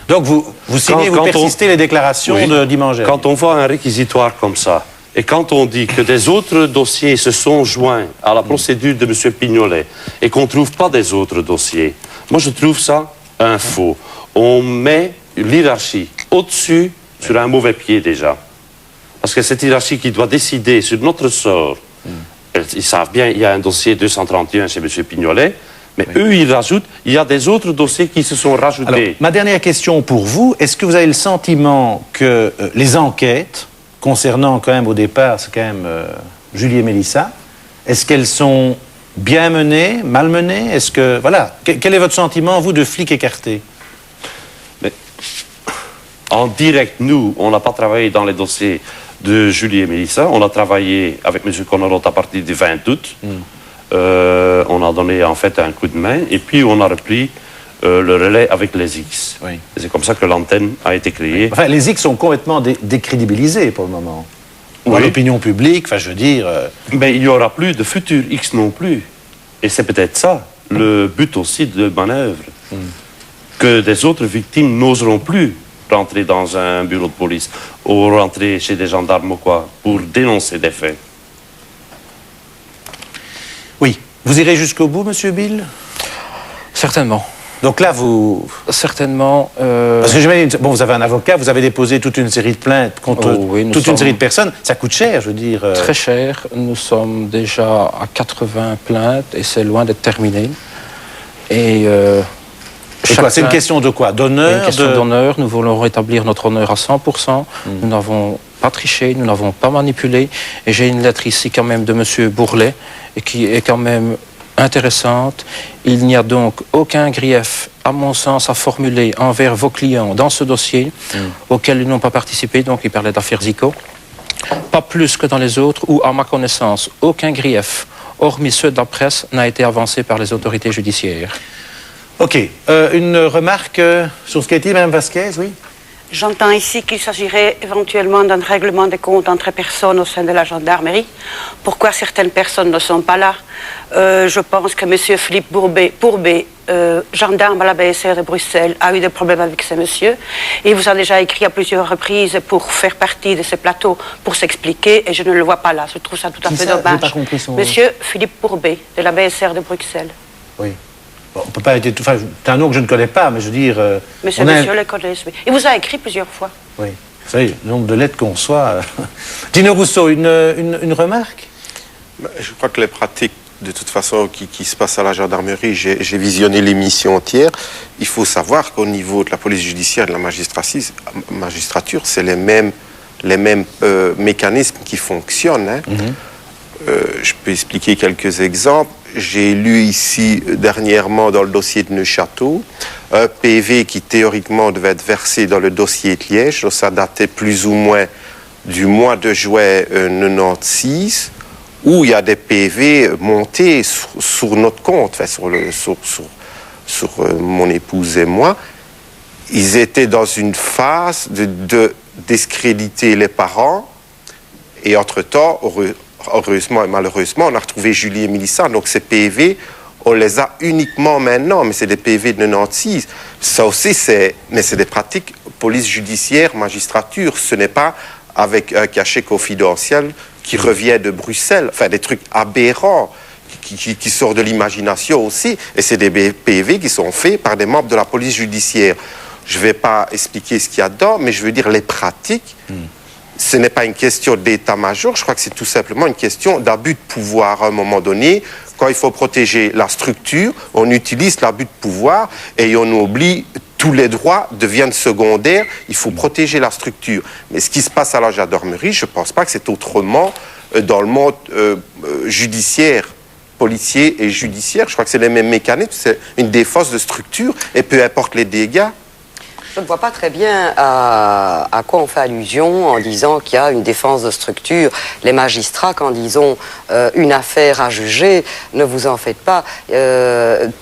A: Donc vous signez, vous persistez les déclarations
C: Oui.
A: de dimanche dernier.
C: Quand on voit un réquisitoire comme ça, et quand on dit que des autres dossiers se sont joints à la procédure de M. Pignolet, et qu'on ne trouve pas des autres dossiers, moi je trouve ça un faux. On met l'hiérarchie au-dessus sur un mauvais pied déjà. Parce que cette hiérarchie qui doit décider sur notre sort, ils savent bien, il y a un dossier 231 chez M. Pignolet, mais eux, ils rajoutent, il y a des autres dossiers qui se sont rajoutés.
A: Alors, ma dernière question pour vous, est-ce que vous avez le sentiment que les enquêtes, concernant quand même au départ, c'est quand même Julie et Mélissa, est-ce qu'elles sont bien menées, mal menées? Est-ce que, voilà, quel est votre sentiment, vous, de flic écarté?
C: En direct, nous, on n'a pas travaillé dans les dossiers de Julie et Mélissa. On a travaillé avec M. Conorot à partir du 20 août. On a donné en fait un coup de main et puis on a repris le relais avec les X.
A: Oui.
C: C'est comme ça que l'antenne a été créée.
A: Enfin, les X sont complètement décrédibilisés pour le moment. Ou à
C: Oui.
A: l'opinion publique, enfin, je veux dire...
C: Mais il n'y aura plus de futur X non plus. Et c'est peut-être ça, le but aussi de manœuvre. Que des autres victimes n'oseront plus rentrer dans un bureau de police ou rentrer chez des gendarmes ou quoi, pour dénoncer des faits.
A: Oui. Vous irez jusqu'au bout, Monsieur Bill?
B: Certainement.
A: Donc là, vous...
B: Certainement.
A: Parce que j'imagine, bon, vous avez un avocat, vous avez déposé toute une série de plaintes contre
B: Oh oui, nous
A: toute une
B: sommes-
A: série de personnes. Ça coûte cher, je veux dire.
B: Très cher. Nous sommes déjà à 80 plaintes et c'est loin d'être terminé. Et
A: Et quoi, c'est une question de quoi? D'honneur?
B: Une question d'honneur. Nous voulons rétablir notre honneur à 100%. Nous n'avons pas triché, nous n'avons pas manipulé. Et j'ai une lettre ici quand même de M. Bourlet et qui est quand même intéressante. Il n'y a donc aucun grief, à mon sens, à formuler envers vos clients dans ce dossier auquel ils n'ont pas participé. Donc il parlait d'affaires Zico. Pas plus que dans les autres où, à ma connaissance, aucun grief, hormis ceux de la presse, n'a été avancé par les autorités judiciaires.
A: Ok. Une remarque sur ce qu'a été Mme Vasquez, oui?
F: J'entends ici qu'il s'agirait éventuellement d'un règlement des comptes entre personnes au sein de la gendarmerie. Pourquoi certaines personnes ne sont pas là? Je pense que M. Philippe Pourbet, gendarme à la BSR de Bruxelles, a eu des problèmes avec ces messieurs. Et il vous a déjà écrit à plusieurs reprises pour faire partie de ce plateau, pour s'expliquer, et je ne le vois pas là. Je trouve ça tout à
A: Qui
F: fait
A: ça? J'ai
F: dommage.
A: pas compris son nom.
F: Monsieur Philippe Pourbet, de la BSR de Bruxelles.
A: Oui. Bon, on peut pas être... Enfin, c'est un nom que je ne connais pas, mais je veux dire...
F: Mais ces
A: on a un-
F: messieurs les connaissent. Oui. Il vous a écrit plusieurs fois.
A: Oui. Vous savez, le nombre de lettres qu'on reçoit... Dino Rousseau, une remarque?
D: Je crois que les pratiques de toute façon, qui se passe à la gendarmerie. J'ai visionné l'émission entière. Il faut savoir qu'au niveau de la police judiciaire et de la magistrature, c'est les mêmes mécanismes qui fonctionnent. Hein. Je peux expliquer quelques exemples. J'ai lu ici dernièrement dans le dossier de Neuchâteau un PV qui théoriquement devait être versé dans le dossier de Liège. Donc, ça datait plus ou moins du mois de juillet 96, où il y a des PV montés sur notre compte, enfin, sur mon épouse et moi. Ils étaient dans une phase de discréditer les parents, et entre-temps, heureusement et malheureusement, on a retrouvé Julie et Mélissa. Donc ces PV, on les a uniquement maintenant, mais c'est des PV de 96. Ça aussi, c'est des pratiques police judiciaire, magistrature. Ce n'est pas avec un cachet confidentiel qui revient de Bruxelles. Enfin, des trucs aberrants qui sortent de l'imagination aussi. Et c'est des PV qui sont faits par des membres de la police judiciaire. Je ne vais pas expliquer ce qu'il y a dedans, mais je veux dire les pratiques. Ce n'est pas une question d'état-major, je crois que c'est tout simplement une question d'abus de pouvoir à un moment donné. Quand il faut protéger la structure, on utilise l'abus de pouvoir et on oublie tous les droits deviennent secondaires. Il faut protéger la structure. Mais ce qui se passe à la gendarmerie, je ne pense pas que c'est autrement dans le monde judiciaire, policier et judiciaire. Je crois que c'est les mêmes mécanismes, c'est une défense de structure et peu importe les dégâts.
I: Je ne vois pas très bien à quoi on fait allusion en disant qu'il y a une défense de structure. Les magistrats, quand ils ont une affaire à juger, ne vous en faites pas.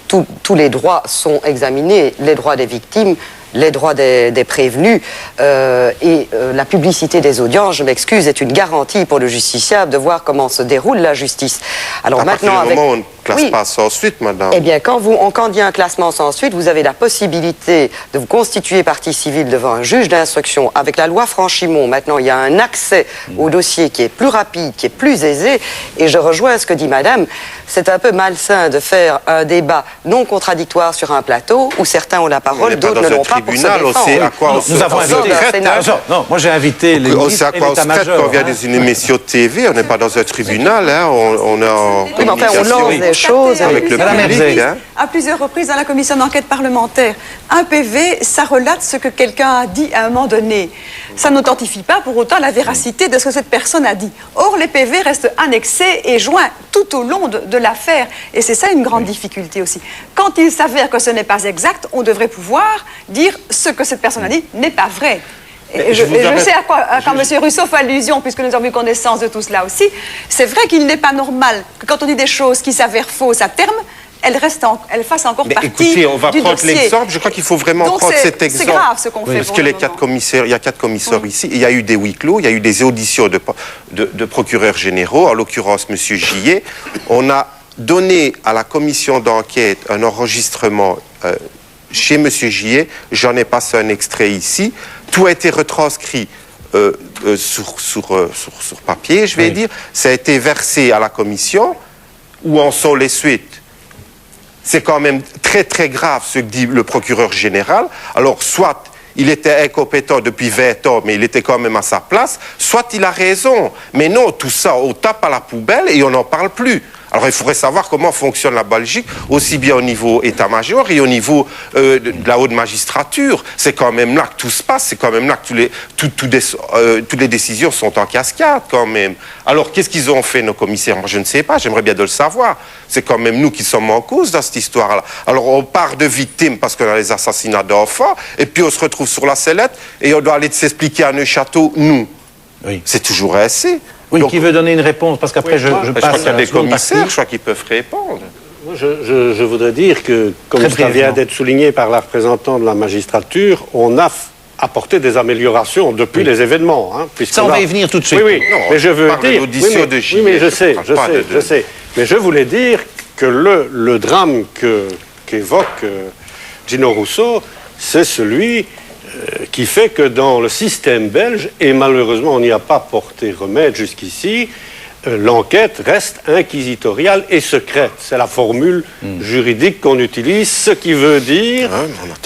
I: Tous les droits sont examinés, les droits des victimes, les droits des prévenus et la publicité des audiences, je m'excuse, est une garantie pour le justiciable de voir comment se déroule la justice. Alors
D: à
I: maintenant,
D: partir du moment où on ne classe pas sans suite, madame.
I: Eh bien, quand il y a un classement sans suite, vous avez la possibilité de vous constituer partie civile devant un juge d'instruction. Avec la loi Franchimont, maintenant, il y a un accès au dossier qui est plus rapide, qui est plus aisé. Et je rejoins ce que dit madame. C'est un peu malsain de faire un débat non contradictoire sur un plateau où certains ont la parole, d'autres ne l'ont pas pour se défendre.
A: Nous avons invité... Non, moi j'ai invité les ministres et l'état-major.
D: Quand on vient dans une émission de TV, on n'est pas dans un tribunal, hein, on est en
I: communication. On lance des choses
D: avec le public. Hein.
G: À plusieurs reprises dans la commission d'enquête parlementaire, un PV, ça relate ce que quelqu'un a dit à un moment donné. Ça n'authentifie pas pour autant la véracité de ce que cette personne a dit. Or, les PV restent annexés et joints tout au long de l'affaire. Et c'est ça une grande difficulté aussi. Quand il s'avère que ce n'est pas exact, on devrait pouvoir dire ce que cette personne a dit n'est pas vrai. Et je sais à quoi quand M. Rousseau fait allusion, puisque nous avons eu connaissance de tout cela aussi. C'est vrai qu'il n'est pas normal que quand on dit des choses qui s'avèrent fausses à terme, elles fassent encore partie du dossier.
D: Écoutez, on va prendre l'exemple. Je crois qu'il faut vraiment prendre cet exemple.
G: C'est grave ce qu'on fait.
D: Parce que les 4 commissaires, il y a 4 commissaires ici. Il y a eu des huis clos, il y a eu des auditions de procureurs généraux, en l'occurrence M. Gillet. On a donné à la commission d'enquête un enregistrement chez M. Gillet. J'en ai passé un extrait ici. Tout a été retranscrit sur papier, je vais dire. Ça a été versé à la commission. Où en sont les suites? C'est quand même très très grave ce que dit le procureur général. Alors soit il était incompétent depuis 20 ans, mais il était quand même à sa place, soit il a raison. Mais non, tout ça, on tape à la poubelle et on n'en parle plus. Alors il faudrait savoir comment fonctionne la Belgique, aussi bien au niveau état-major et au niveau de la haute magistrature. C'est quand même là que tout se passe, c'est quand même là que toutes les décisions sont en cascade quand même. Alors qu'est-ce qu'ils ont fait nos commissaires? Moi je ne sais pas, j'aimerais bien de le savoir. C'est quand même nous qui sommes en cause dans cette histoire-là. Alors on part de victimes parce qu'on a les assassinats d'enfants, et puis on se retrouve sur la sellette et on doit aller s'expliquer à Neuchâteau, nous. Oui. C'est toujours assez.
A: Oui, donc, qui veut donner une réponse? Parce qu'après, je passe
D: je crois qu'il y a des commissaires, je crois qu'ils peuvent répondre.
H: Je voudrais dire que, comme ça vient d'être souligné par la représentante de la magistrature, on a apporté des améliorations depuis les événements. Hein,
A: ça, on va y venir tout de suite.
H: Oui, non, mais je veux dire... Oui, mais je sais. Mais je voulais dire que le drame qu'évoque Gino Rousseau, c'est celui qui fait que dans le système belge, et malheureusement on n'y a pas porté remède jusqu'ici, l'enquête reste inquisitoriale et secrète. C'est la formule juridique qu'on utilise, ce qui veut dire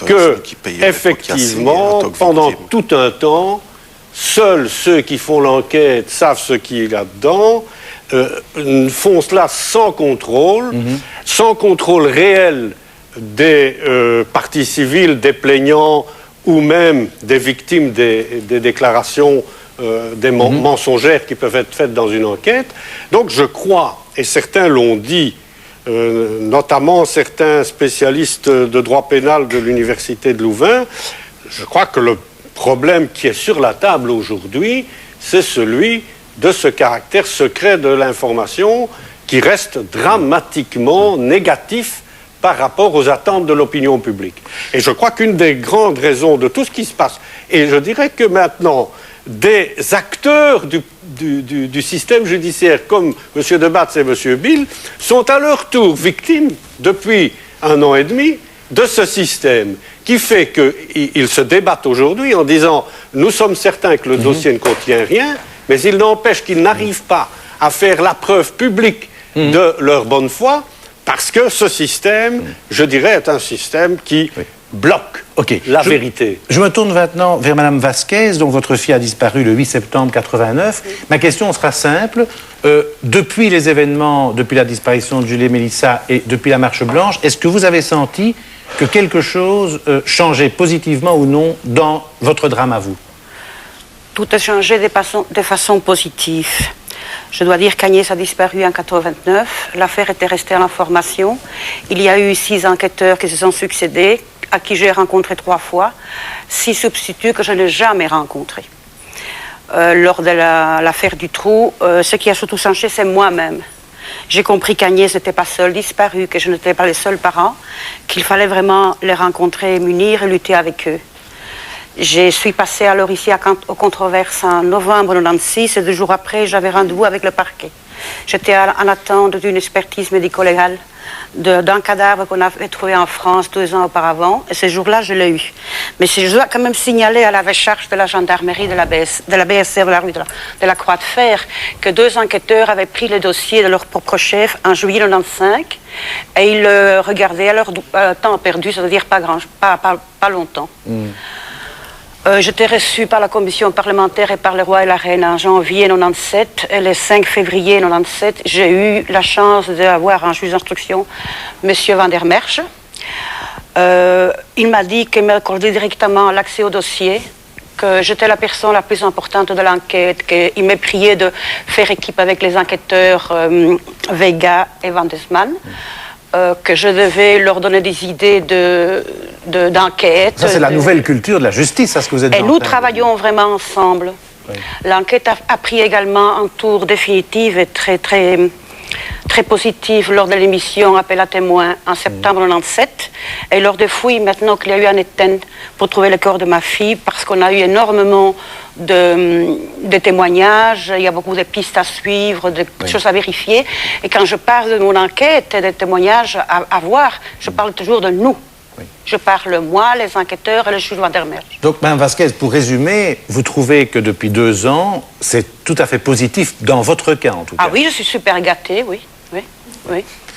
H: que, effectivement, pendant tout un temps, seuls ceux qui font l'enquête savent ce qu'il y a dedans. font cela sans contrôle réel des parties civiles, des plaignants ou même des victimes des déclarations des mensongères qui peuvent être faites dans une enquête. Donc je crois, et certains l'ont dit, notamment certains spécialistes de droit pénal de l'université de Louvain, je crois que le problème qui est sur la table aujourd'hui, c'est celui de ce caractère secret de l'information qui reste dramatiquement négatif par rapport aux attentes de l'opinion publique. Et je crois qu'une des grandes raisons de tout ce qui se passe, et je dirais que maintenant, des acteurs du système judiciaire comme M. Debatz et M. Bill sont à leur tour victimes, depuis 1 an et demi, de ce système qui fait qu'ils se débattent aujourd'hui en disant « Nous sommes certains que le dossier ne contient rien », mais il n'empêche qu'ils n'arrivent pas à faire la preuve publique de leur bonne foi, parce que ce système, je dirais, est un système qui bloque la vérité.
A: Je me tourne maintenant vers Mme Vasquez, dont votre fille a disparu le 8 septembre 89. Ma question sera simple. Depuis les événements, depuis la disparition de Julie et Mélissa et depuis la Marche Blanche, est-ce que vous avez senti que quelque chose changeait positivement ou non dans votre drame à vous?
F: Tout a changé de façon positive. Je dois dire qu'Agnès a disparu en 89. L'affaire était restée en information. Il y a eu 6 enquêteurs qui se sont succédés, à qui j'ai rencontré 3 fois, 6 substituts que je n'ai jamais rencontrés. Lors de l'affaire du trou, ce qui a surtout changé, c'est moi-même. J'ai compris qu'Agnès n'était pas seule disparue, que je n'étais pas les seuls parents, qu'il fallait vraiment les rencontrer, munir et lutter avec eux. Je suis passée alors ici aux controverses en novembre 1996 et 2 jours après, j'avais rendez-vous avec le parquet. J'étais en attente d'une expertise médico-légale d'un cadavre qu'on avait trouvé en France 2 ans auparavant, et ce jour-là, je l'ai eu. Mais je dois quand même signaler à la recherche de la gendarmerie de la BSR de la rue de la Croix de Fer que 2 enquêteurs avaient pris le dossier de leur propre chef en juillet 1995 et ils le regardaient à leur temps perdu, c'est-à-dire pas longtemps. J'étais reçue par la commission parlementaire et par le roi et la reine en janvier 1997 et le 5 février 1997, j'ai eu la chance d'avoir un juge d'instruction, M. Van der Merch. Il m'a dit qu'il m'accordait directement l'accès au dossier, que j'étais la personne la plus importante de l'enquête, qu'il m'a prié de faire équipe avec les enquêteurs Vega et Van Desman. Que je devais leur donner des idées d'enquête.
A: Ça, c'est la nouvelle culture de la justice, à ce que vous êtes.
F: Et nous travaillons vraiment ensemble. Oui. L'enquête a pris également un tour définitif et très positif lors de l'émission Appel à témoins en septembre 1997. Et lors des fouilles, maintenant qu'il y a eu un éteinte pour trouver le corps de ma fille, parce qu'on a eu énormément de témoignages, il y a beaucoup de pistes à suivre, de choses à vérifier. Et quand je parle de mon enquête et des témoignages à voir, je parle toujours de nous. Oui. Je parle moi, les enquêteurs et le juge Van der Merch.
A: Donc, Mme Vasquez, pour résumer, vous trouvez que depuis 2 ans, c'est tout à fait positif dans votre cas, en tout cas.
F: Ah oui, je suis super gâtée, oui.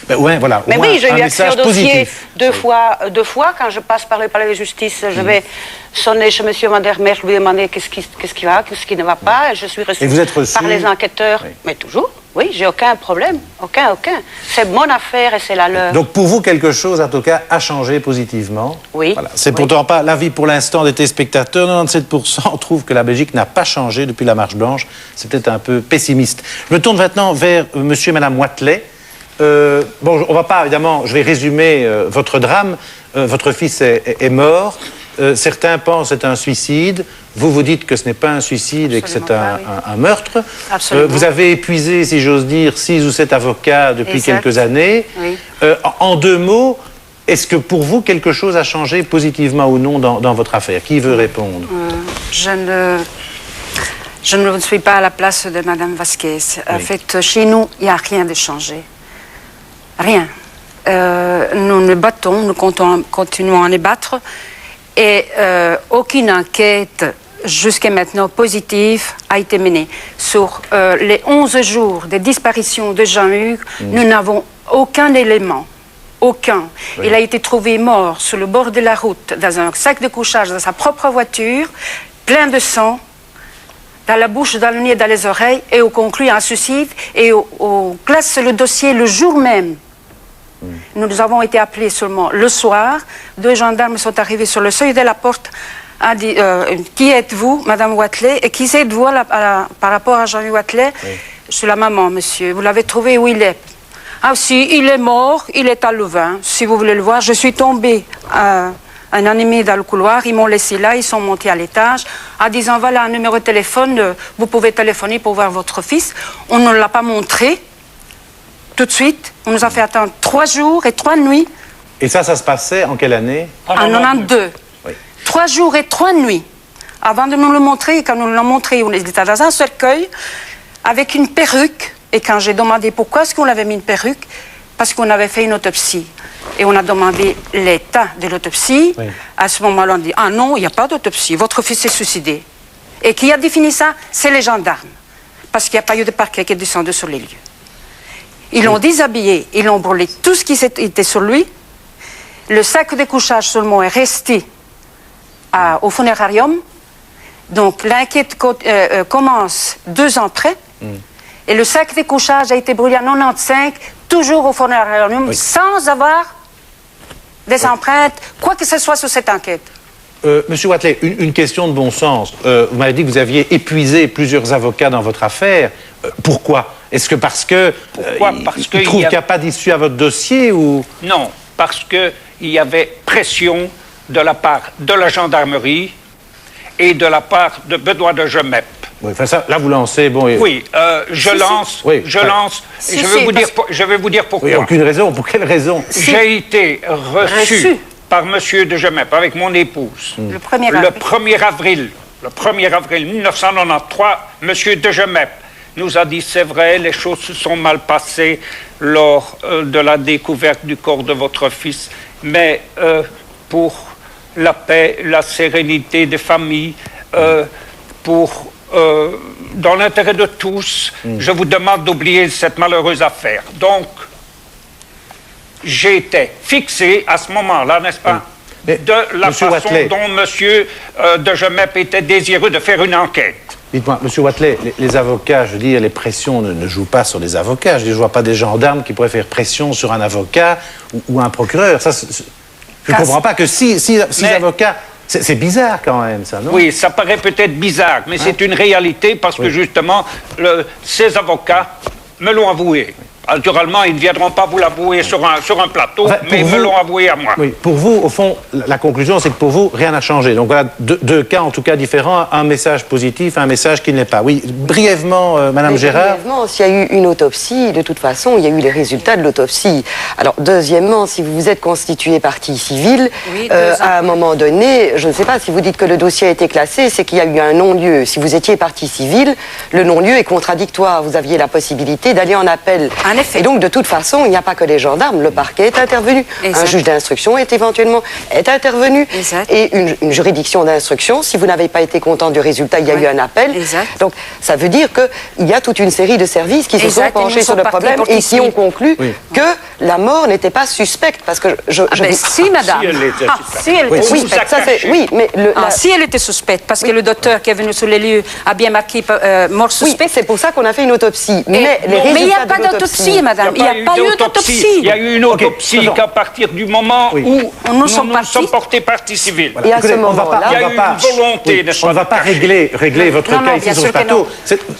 A: Ben ouais, voilà,
F: mais oui, j'ai eu accès au dossier deux fois, quand je passe par le palais de justice, je vais sonner chez M. Van der Merch, lui demander qu'est-ce qui va, qu'est-ce qui ne va pas, et je suis reçue par les enquêteurs, mais toujours, oui, j'ai aucun problème, aucun. C'est mon affaire et c'est la leur.
A: Donc pour vous, quelque chose, en tout cas, a changé positivement.
F: Oui.
A: Voilà. C'est pourtant pas l'avis pour l'instant des téléspectateurs. 97% trouvent que la Belgique n'a pas changé depuis la Marche Blanche. C'est peut-être un peu pessimiste. Je me tourne maintenant vers monsieur et madame Wathelet. Bon, on va pas, évidemment, je vais résumer votre drame. Votre fils est mort. Certains pensent que c'est un suicide. Vous dites que ce n'est pas un suicide et que c'est un meurtre. Vous avez épuisé, si j'ose dire, 6 ou 7 avocats depuis quelques années. Oui. En 2 mots, est-ce que pour vous, quelque chose a changé positivement ou non dans votre affaire? Qui veut répondre?
J: Je ne suis pas à la place de Mme Vasquez. En fait, chez nous, il n'y a rien de changé. Rien. Nous nous battons, nous continuons à nous battre et aucune enquête jusqu'à maintenant positive a été menée. Sur les 11 jours de disparition de Jean-Hugues, nous n'avons aucun élément. Aucun. Oui. Il a été trouvé mort sur le bord de la route, dans un sac de couchage de sa propre voiture, plein de sang, dans la bouche, dans le nez, dans les oreilles, et on conclut un suicide, et on classe le dossier le jour même. Nous avons été appelés seulement le soir. 2 gendarmes sont arrivés sur le seuil de la porte. A dit, qui êtes-vous, Madame Watley, et qui êtes-vous par rapport à Jean-Louis Watley? Je suis la maman, monsieur. Vous l'avez trouvé où il est? Ah si, il est mort, il est à Louvain. Si vous voulez le voir, je suis tombée un animé dans le couloir, ils m'ont laissé là, ils sont montés à l'étage, en disant voilà un numéro de téléphone, vous pouvez téléphoner pour voir votre fils. On ne l'a pas montré tout de suite. On nous a fait attendre 3 jours et 3 nuits.
A: Et ça se passait en quelle année?
J: En 92. Oui. 3 jours et 3 nuits. Avant de nous le montrer, quand nous l'avons montré, on était dans un cercueil avec une perruque. Et quand j'ai demandé pourquoi est-ce qu'on avait mis une perruque, parce qu'on avait fait une autopsie. Et on a demandé l'état de l'autopsie. Oui. À ce moment-là, on dit ah non, il n'y a pas d'autopsie, votre fils s'est suicidé. Et qui a défini ça? C'est les gendarmes. Parce qu'il n'y a pas eu de parquet qui est descendu sur les lieux. Ils l'ont déshabillé, ils l'ont brûlé tout ce qui était sur lui. Le sac de couchage seulement est resté au funérarium. Donc l'enquête commence 2 ans après. Et le sac de couchage a été brûlé en 95, toujours au funérarium, sans avoir des empreintes, quoi que ce soit sur cette enquête.
A: Monsieur Watley, une question de bon sens. Vous m'avez dit que vous aviez épuisé plusieurs avocats dans votre affaire. Pourquoi? Est-ce que parce que ils trouvent qu'il n'y a pas d'issue à votre dossier ou...
K: Non, parce qu'il y avait pression de la part de la gendarmerie et de la part de Benoît de Gemep.
A: Oui, enfin ça, là vous lancez, bon...
K: Oui, je lance. Je vais vous dire pourquoi.
A: Oui, aucune raison. Pour quelle raison?
K: J'ai été reçu par monsieur de Gemep avec mon épouse.
J: Le 1er avril.
K: Le 1er avril 1993, monsieur de Gemep nous a dit c'est vrai, les choses se sont mal passées lors de la découverte du corps de votre fils, mais pour la paix, la sérénité des familles, dans l'intérêt de tous, je vous demande d'oublier cette malheureuse affaire. Donc, j'étais fixé à ce moment-là, n'est-ce pas, de la façon dont monsieur de Gemep était désireux de faire une enquête.
A: Dites-moi, monsieur Watley, les avocats, je veux dire, les pressions ne jouent pas sur les avocats. Je ne vois pas des gendarmes qui pourraient faire pression sur un avocat ou un procureur. Ça, je ne comprends pas que si avocats... C'est bizarre quand même, ça, non?
K: Oui, ça paraît peut-être bizarre, mais c'est une réalité parce que justement, ces avocats me l'ont avoué. Naturellement, ils ne viendront pas vous l'avouer sur un plateau, mais ils me l'ont avoué à moi.
A: Oui, pour vous, au fond, la conclusion, c'est que pour vous, rien n'a changé. Donc voilà, deux cas en tout cas différents, un message positif, un message qui ne l'est pas. Oui, brièvement, Madame Gérard.
I: Brièvement, s'il y a eu une autopsie, de toute façon, il y a eu les résultats de l'autopsie. Alors, deuxièmement, si vous vous êtes constitué partie civile, à un moment donné, je ne sais pas, si vous dites que le dossier a été classé, c'est qu'il y a eu un non-lieu. Si vous étiez partie civile, le non-lieu est contradictoire. Vous aviez la possibilité d'aller en appel. Et donc, de toute façon, il n'y a pas que les gendarmes. Le parquet est intervenu. Exact. Un juge d'instruction est éventuellement intervenu. Exact. Et une juridiction d'instruction, si vous n'avez pas été content du résultat, il y a eu un appel. Exact. Donc, ça veut dire qu'il y a toute une série de services qui se sont penchés sur le problème et qui ont conclu que la mort n'était pas suspecte. Parce que
J: si, madame. Si elle était suspecte.
I: Oui, mais
J: si elle était suspecte, parce que le docteur qui est venu sur les lieux a bien marqué mort suspecte.
I: Oui, c'est pour ça qu'on a fait une autopsie. Mais
J: il n'y a pas d'autopsie. Madame, il n'y a pas eu d'autopsie.
K: Il y a eu une autopsie qu'à partir du moment où nous sommes portés partie civile.
I: Voilà. Et à ce moment-là,
K: il y a eu une volonté.
A: On ne va pas régler votre cas ici sur ce plateau.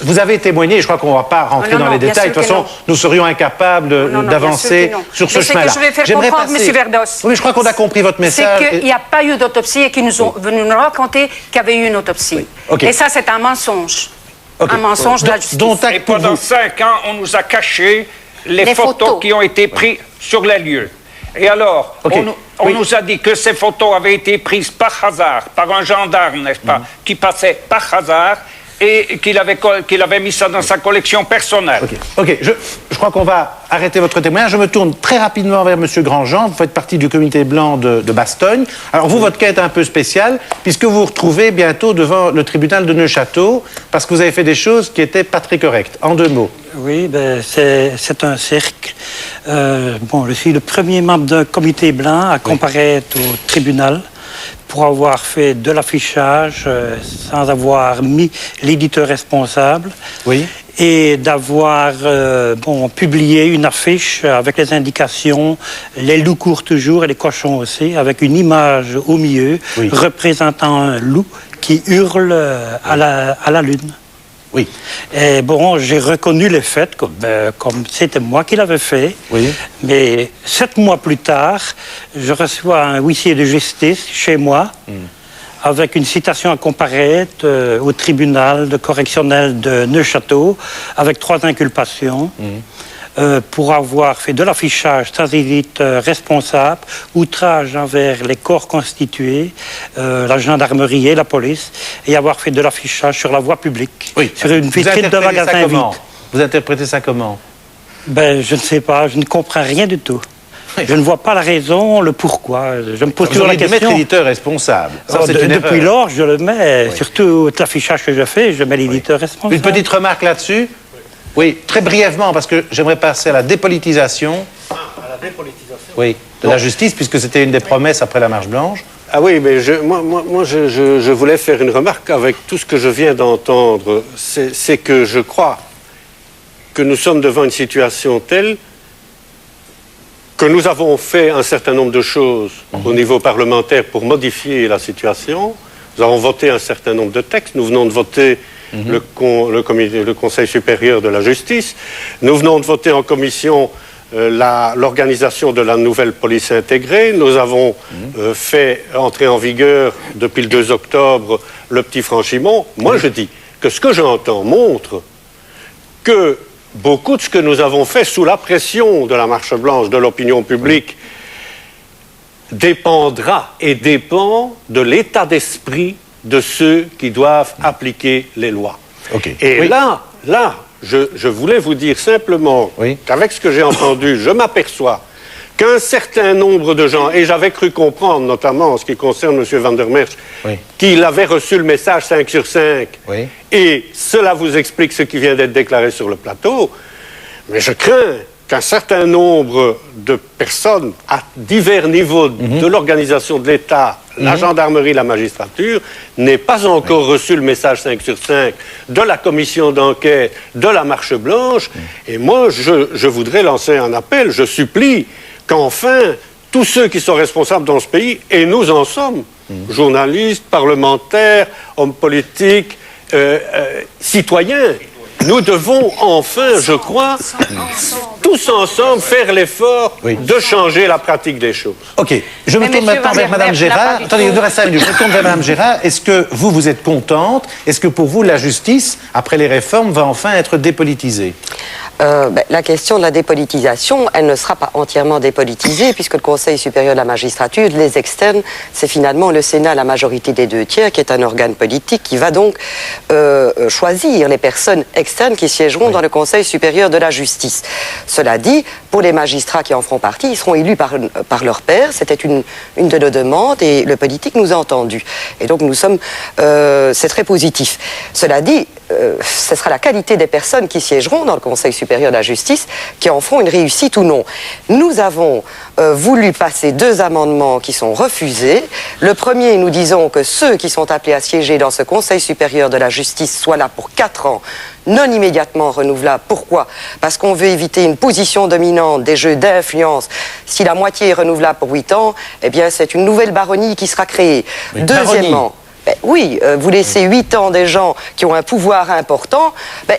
A: Vous avez témoigné, je crois qu'on ne va pas rentrer dans les détails. De toute façon, nous serions incapables d'avancer sur ce chemin-là.
J: Je vais faire comprendre, M. Verdos.
A: Oui, je crois qu'on a compris votre message.
J: C'est qu'il n'y a pas eu d'autopsie et qu'ils nous ont venu nous raconter qu'il y avait eu une autopsie. Et ça, c'est un mensonge. Un mensonge de la justice.
K: Et pendant 5 ans, on nous a caché les photos qui ont été prises sur les lieux. Et alors, on nous a dit que ces photos avaient été prises par hasard, par un gendarme, n'est-ce pas, qui passait par hasard et qu'il avait mis ça dans sa collection personnelle.
A: Ok, je crois qu'on va arrêter votre témoignage. Je me tourne très rapidement vers M. Grandjean. Vous faites partie du comité blanc de Bastogne. Alors vous, votre cas est un peu spécial, puisque vous vous retrouvez bientôt devant le tribunal de Neuchâteau, parce que vous avez fait des choses qui n'étaient pas très correctes. En 2 mots.
L: Oui, c'est un cercle. Je suis le premier membre d'un comité blanc à comparaître au tribunal, pour avoir fait de l'affichage sans avoir mis l'éditeur responsable.
A: Oui.
L: Et d'avoir publié une affiche avec les indications, les loups courent toujours et les cochons aussi, avec une image au milieu représentant un loup qui hurle à la lune.
A: Oui.
L: Et j'ai reconnu les faits comme c'était moi qui l'avais fait.
A: Oui.
L: Mais 7 mois plus tard, je reçois un huissier de justice chez moi avec une citation à comparaître au tribunal de correctionnel de Neuchâteau avec 3 inculpations. Pour avoir fait de l'affichage sans éditeur responsable, outrage envers les corps constitués, la gendarmerie et la police, et avoir fait de l'affichage sur la voie publique, sur une vitrine de magasin vide.
A: Vous interprétez ça comment?
L: Je ne sais pas, je ne comprends rien du tout. Je ne vois pas la raison, le pourquoi. Je me pose toujours la question.
A: Vous mettre l'éditeur responsable. Ça,
L: depuis lors, je le mets. Surtout l'affichage que je fais, je mets l'éditeur responsable.
A: Une petite remarque là-dessus? Oui, très brièvement, parce que j'aimerais passer à la dépolitisation.
H: À la dépolitisation?
A: Oui, de la justice, puisque c'était une des promesses après la Marche Blanche.
H: Ah oui, mais je voulais faire une remarque avec tout ce que je viens d'entendre. C'est que je crois que nous sommes devant une situation telle que nous avons fait un certain nombre de choses au niveau parlementaire pour modifier la situation. Nous avons voté un certain nombre de textes. Nous venons de voter le Conseil supérieur de la justice. Nous venons de voter en commission l'organisation de la nouvelle police intégrée. Nous avons fait entrer en vigueur, depuis le 2 octobre, le petit franchiment. Moi, je dis que ce que j'entends montre que beaucoup de ce que nous avons fait sous la pression de la marche blanche, de l'opinion publique, dépendra et dépend de l'état d'esprit de ceux qui doivent appliquer les lois. Et là, je voulais vous dire simplement qu'avec ce que j'ai entendu, je m'aperçois qu'un certain nombre de gens, et j'avais cru comprendre, notamment en ce qui concerne M. Van der Merch, qu'il avait reçu le message 5 sur 5, et cela vous explique ce qui vient d'être déclaré sur le plateau, mais je crains qu'un certain nombre de personnes à divers niveaux de l'organisation de l'État, la gendarmerie, la magistrature, n'aient pas encore reçu le message 5 sur 5 de la commission d'enquête, de la Marche Blanche. Et moi, je voudrais lancer un appel, je supplie qu'enfin, tous ceux qui sont responsables dans ce pays, et nous en sommes, journalistes, parlementaires, hommes politiques, citoyens, nous devons enfin, je crois, tous ensemble faire l'effort de changer la pratique des choses.
A: Ok, je me tourne maintenant vers Mme Gérard. Attendez, il nous reste 5 minutes. Je me tourne vers Mme Gérard. Est-ce que vous êtes contente? Est-ce que pour vous, la justice, après les réformes, va enfin être dépolitisée?
I: La question de la dépolitisation, elle ne sera pas entièrement dépolitisée puisque le Conseil supérieur de la magistrature, les externes, c'est finalement le Sénat à la majorité des 2/3 qui est un organe politique qui va donc choisir les personnes externes qui siégeront dans le Conseil supérieur de la justice. Cela dit, pour les magistrats qui en feront partie, ils seront élus par leur pairs. C'était une de nos demandes et le politique nous a entendus. Et donc c'est très positif. Cela dit, ce sera la qualité des personnes qui siégeront dans le Conseil supérieur de la justice qui en feront une réussite ou non. Nous avons voulu passer 2 amendements qui sont refusés. Le premier, nous disons que ceux qui sont appelés à siéger dans ce Conseil supérieur de la justice soient là pour 4 ans, non immédiatement renouvelables. Pourquoi? Parce qu'on veut éviter une position dominante, des jeux d'influence. Si la moitié est renouvelable pour 8 ans, eh bien c'est une nouvelle baronnie qui sera créée. Deuxièmement, vous laissez 8 ans des gens qui ont un pouvoir important,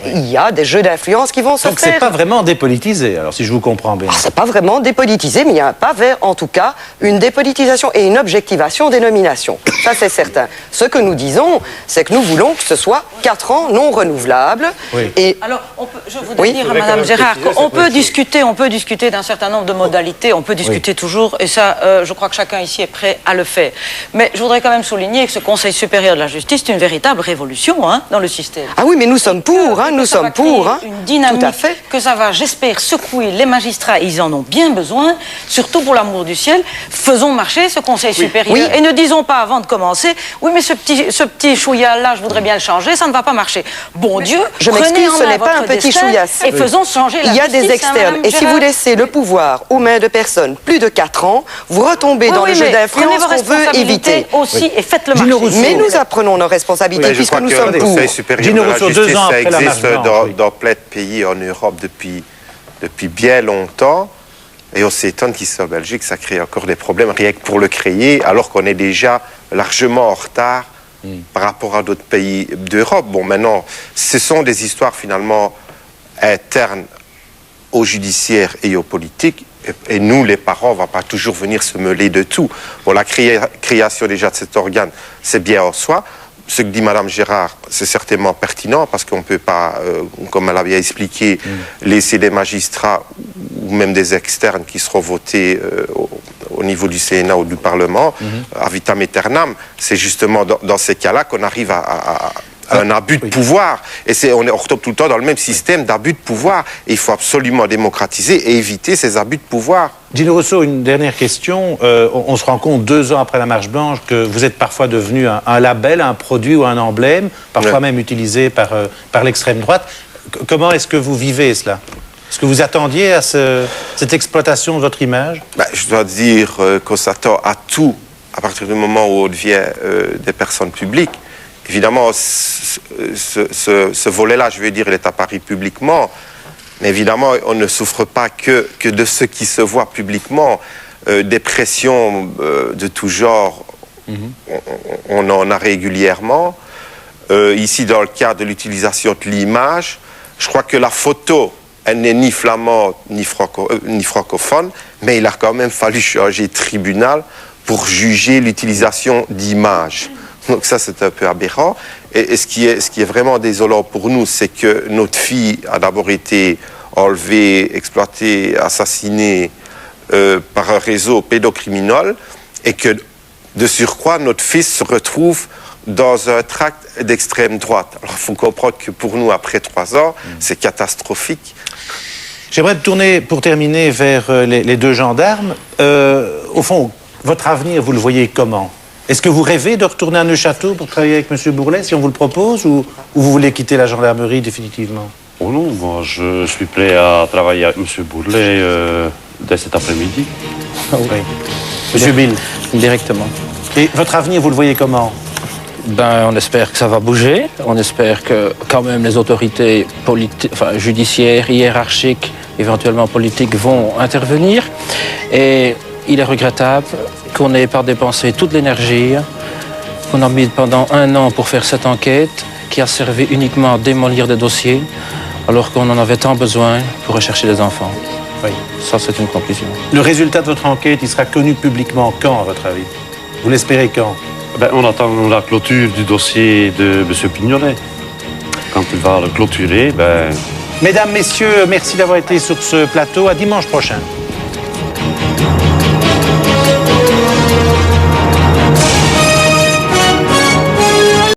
I: il y a des jeux d'influence qui vont se faire.
A: Donc c'est pas vraiment dépolitisé, alors si je vous comprends bien.
I: C'est pas vraiment dépolitisé, mais il y a un pas vers, en tout cas, une dépolitisation et une objectivation des nominations. Ça, c'est certain. Ce que nous disons, c'est que nous voulons que ce soit 4 ans non renouvelables. Et...
F: Alors, je voudrais dire à Mme Gérard qu'on peut discuter d'un certain nombre de modalités, on peut discuter toujours, et ça, je crois que chacun ici est prêt à le faire. Mais je voudrais quand même souligner que ce Conseil
M: supérieur de la justice, c'est une véritable révolution hein, dans le système.
I: Ah oui, mais nous sommes pour, hein, nous sommes pour. Hein.
M: Une dynamique,
I: tout à fait.
M: que ça va, j'espère, secouer les magistrats, ils en ont bien besoin, surtout pour l'amour du ciel. Faisons marcher ce Conseil supérieur et ne disons pas avant de commencer, oui, mais ce petit chouïa-là, je voudrais bien le changer, ça ne va pas marcher. Bon Dieu,
I: je m'excuse, ce n'est pas un petit chouillasse.
M: Et faisons changer la
I: justice. Il y a
M: justice,
I: des externes. Et si vous laissez le pouvoir aux mains de personnes plus de 4 ans, vous retombez dans le jeu d'influence qu'on veut éviter.
M: Aussi, et faites le marché.
I: Mais nous apprenons nos responsabilités puisque nous sommes pour.
D: Le Conseil supérieur de la justice, ça existe dans plein de pays en Europe depuis bien longtemps. Et on s'étonne qu'ici en Belgique, ça crée encore des problèmes rien que pour le créer, alors qu'on est déjà largement en retard par rapport à d'autres pays d'Europe. Bon, maintenant, ce sont des histoires finalement internes au judiciaire et au politique. Et nous, les parents, on ne va pas toujours venir se mêler de tout. Bon, la création déjà de cet organe, c'est bien en soi. Ce que dit Mme Gérard, c'est certainement pertinent parce qu'on ne peut pas, comme elle a bien expliqué, laisser des magistrats ou même des externes qui seront votés au niveau du Sénat ou du Parlement à vitam aeternam. C'est justement dans ces cas-là qu'on arrive à un abus de pouvoir. Et on retombe tout le temps dans le même système d'abus de pouvoir. Et il faut absolument démocratiser et éviter ces abus de pouvoir.
A: Gino Rousseau, une dernière question. On se rend compte 2 ans après la Marche Blanche que vous êtes parfois devenu un label, un produit ou un emblème, parfois même utilisé par l'extrême droite. Comment est-ce que vous vivez cela? Est-ce que vous attendiez à cette exploitation de votre image?
D: Je dois dire qu'on s'attend à tout à partir du moment où on devient des personnes publiques. Évidemment, ce volet-là, je veux dire, il est apparu publiquement. Mais évidemment, on ne souffre pas que de ce qui se voit publiquement. Des pressions de tout genre, on en a régulièrement. Ici, dans le cadre de l'utilisation de l'image, je crois que la photo, elle n'est ni flamande ni francophone, mais il a quand même fallu changer de tribunal pour juger l'utilisation d'images. Donc ça, c'est un peu aberrant. Et ce qui est vraiment désolant pour nous, c'est que notre fille a d'abord été enlevée, exploitée, assassinée par un réseau pédocriminel, et que, de surcroît, notre fils se retrouve dans un tract d'extrême droite. Alors, il faut comprendre que pour nous, après 3 ans, c'est catastrophique.
A: J'aimerais tourner, pour terminer, vers les 2 gendarmes. Au fond, votre avenir, vous le voyez comment? Est-ce que vous rêvez de retourner à Neuchâteau pour travailler avec M. Bourlet, si on vous le propose, ou vous voulez quitter la gendarmerie définitivement?
C: Oh non, moi je suis prêt à travailler avec M. Bourlet dès cet après-midi.
A: Oui. M. Bill?
B: Directement.
A: Et votre avenir, vous le voyez comment?
B: On espère que ça va bouger. On espère que quand même les autorités judiciaires, hiérarchiques, éventuellement politiques, vont intervenir. Et il est regrettable qu'on n'ait pas dépensé toute l'énergie qu'on a mis pendant 1 an pour faire cette enquête qui a servi uniquement à démolir des dossiers alors qu'on en avait tant besoin pour rechercher les enfants.
A: Oui.
B: Ça, c'est une conclusion.
A: Le résultat de votre enquête, il sera connu publiquement quand, à votre avis? Vous l'espérez quand?
C: On attend la clôture du dossier de M. Pignolet. Quand il va le clôturer,
A: Mesdames, Messieurs, merci d'avoir été sur ce plateau. À dimanche prochain.